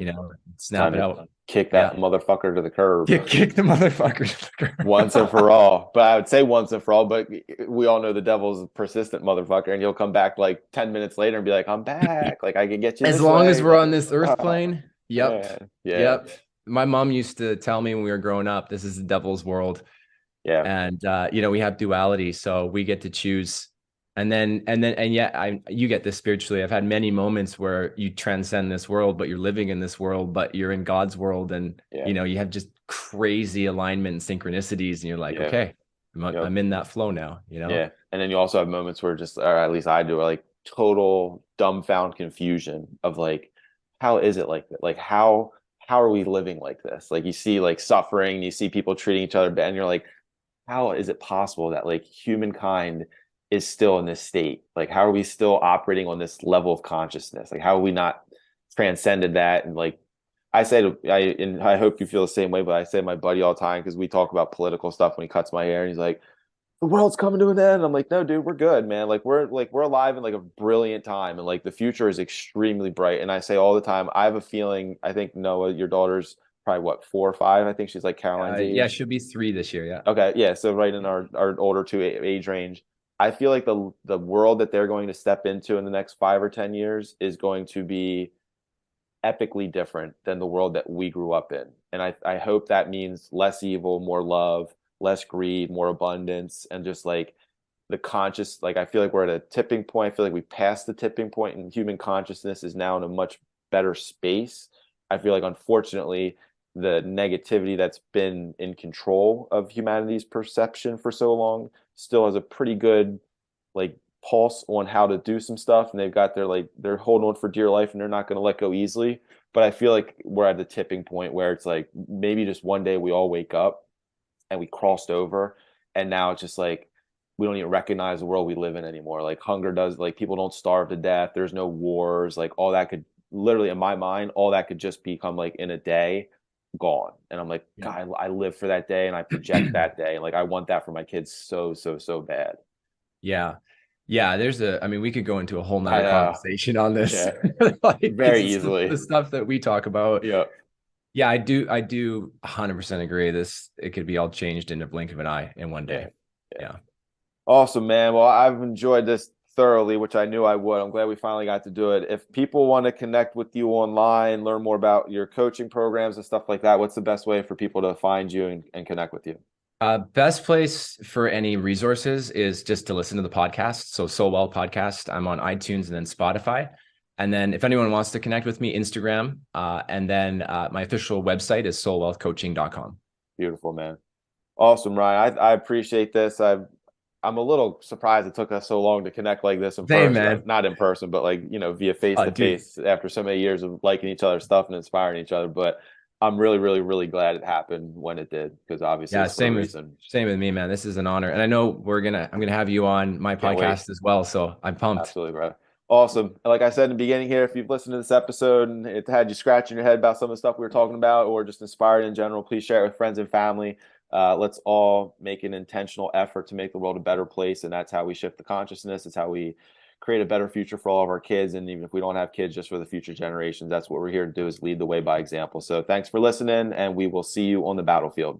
Speaker 2: Snap
Speaker 1: Time
Speaker 2: it
Speaker 1: to
Speaker 2: out.
Speaker 1: kick
Speaker 2: Yeah.
Speaker 1: that motherfucker to the curb.
Speaker 2: Kick the motherfuckers to the
Speaker 1: Once and
Speaker 2: curb.
Speaker 1: for all. But I would say once and for all, but we all know the devil's a persistent motherfucker, and he'll come back like 10 minutes later and be like, I'm back. Like I can get you
Speaker 2: As
Speaker 1: this
Speaker 2: long as
Speaker 1: way.
Speaker 2: we're on this earth
Speaker 1: Oh,
Speaker 2: plane. Yep.
Speaker 1: man. Yeah.
Speaker 2: Yep. My mom used to tell me when we were growing up, this is the devil's world.
Speaker 1: Yeah.
Speaker 2: And we have duality, so we get to choose. And yet you get this spiritually. I've had many moments where you transcend this world, but you're living in this world, but you're in God's world. And
Speaker 1: Yeah.
Speaker 2: you have just crazy alignment and synchronicities, and you're like,
Speaker 1: Yeah.
Speaker 2: okay,
Speaker 1: Yep.
Speaker 2: I'm in that flow now,
Speaker 1: Yeah. And then you also have moments where just, or at least I do, like total dumbfound confusion of like, how is it like that? Like how are we living like this? Like you see like suffering, you see people treating each other bad, and you're like, how is it possible that like humankind is still in this state? Like how are we still operating on this level of consciousness? Like how are we not transcended that? And like and I hope you feel the same way, but I say to my buddy all the time, because we talk about political stuff when he cuts my hair, and he's like, the world's coming to an end. I'm like, no, dude, we're good, man. Like we're alive in like a brilliant time, and like the future is extremely bright. And I say all the time, I have a feeling, I think Noah, your daughter's probably what, 4 or 5? I think she's like Caroline's
Speaker 2: Yeah,
Speaker 1: age.
Speaker 2: she'll be 3 this year. Yeah.
Speaker 1: Okay, yeah, so right in our older two age range. I feel like the world that they're going to step into in the next 5 or 10 years is going to be epically different than the world that we grew up in. And I hope that means less evil, more love, less greed, more abundance, and just like the conscious, like I feel like we're at a tipping point. I feel like we passed the tipping point and human consciousness is now in a much better space. I feel like unfortunately the negativity that's been in control of humanity's perception for so long still has a pretty good like pulse on how to do some stuff, and they've got their like they're holding on for dear life and they're not going to let go easily. But I feel like we're at the tipping point where it's like maybe just one day we all wake up and we crossed over, and now it's just like we don't even recognize the world we live in anymore. Like hunger does, like people don't starve to death, there's no wars, like all that could literally in my mind all that could just become like in a day gone. And I'm like,
Speaker 2: Yeah.
Speaker 1: God, I live for that day and I project that day. Like I want that for my kids so bad.
Speaker 2: Yeah. Yeah. I mean, we could go into a whole
Speaker 1: I
Speaker 2: nother
Speaker 1: know.
Speaker 2: conversation on this.
Speaker 1: Yeah.
Speaker 2: Like,
Speaker 1: Very
Speaker 2: because
Speaker 1: easily.
Speaker 2: the stuff that we talk about.
Speaker 1: Yeah.
Speaker 2: Yeah, I do 100% agree. It could be all changed in a blink of an eye in one
Speaker 1: Yeah.
Speaker 2: day.
Speaker 1: Yeah.
Speaker 2: Yeah.
Speaker 1: Awesome, man. Well, I've enjoyed this thoroughly, which I knew I would. I'm glad we finally got to do it. If people want to connect with you online, learn more about your coaching programs and stuff like that, what's the best way for people to find you and connect with you?
Speaker 2: Best place for any resources is just to listen to the podcast. So Well podcast. I'm on iTunes and then Spotify. And then if anyone wants to connect with me, Instagram. And then my official website is soulwealthcoaching.com.
Speaker 1: Beautiful, man. Awesome, Ryan. I appreciate this. I'm a little surprised it took us so long to connect like this in
Speaker 2: Same,
Speaker 1: person.
Speaker 2: man.
Speaker 1: Not in person, but like, via face to
Speaker 2: Dude.
Speaker 1: face after so many years of liking each other's stuff and inspiring each other. But I'm really glad it happened when it did, because obviously
Speaker 2: Yeah,
Speaker 1: it's for a reason.
Speaker 2: same with me, man. This is an honor. And I know I'm gonna have you on my
Speaker 1: Can't wait.
Speaker 2: podcast as well. So I'm pumped.
Speaker 1: Absolutely, bro. Awesome. Like I said in the beginning here, if you've listened to this episode and it had you scratching your head about some of the stuff we were talking about or just inspired in general, please share it with friends and family. Let's all make an intentional effort to make the world a better place. And that's how we shift the consciousness. It's how we create a better future for all of our kids. And even if we don't have kids, just for the future generations, that's what we're here to do, is lead the way by example. So thanks for listening, and we will see you on the battlefield.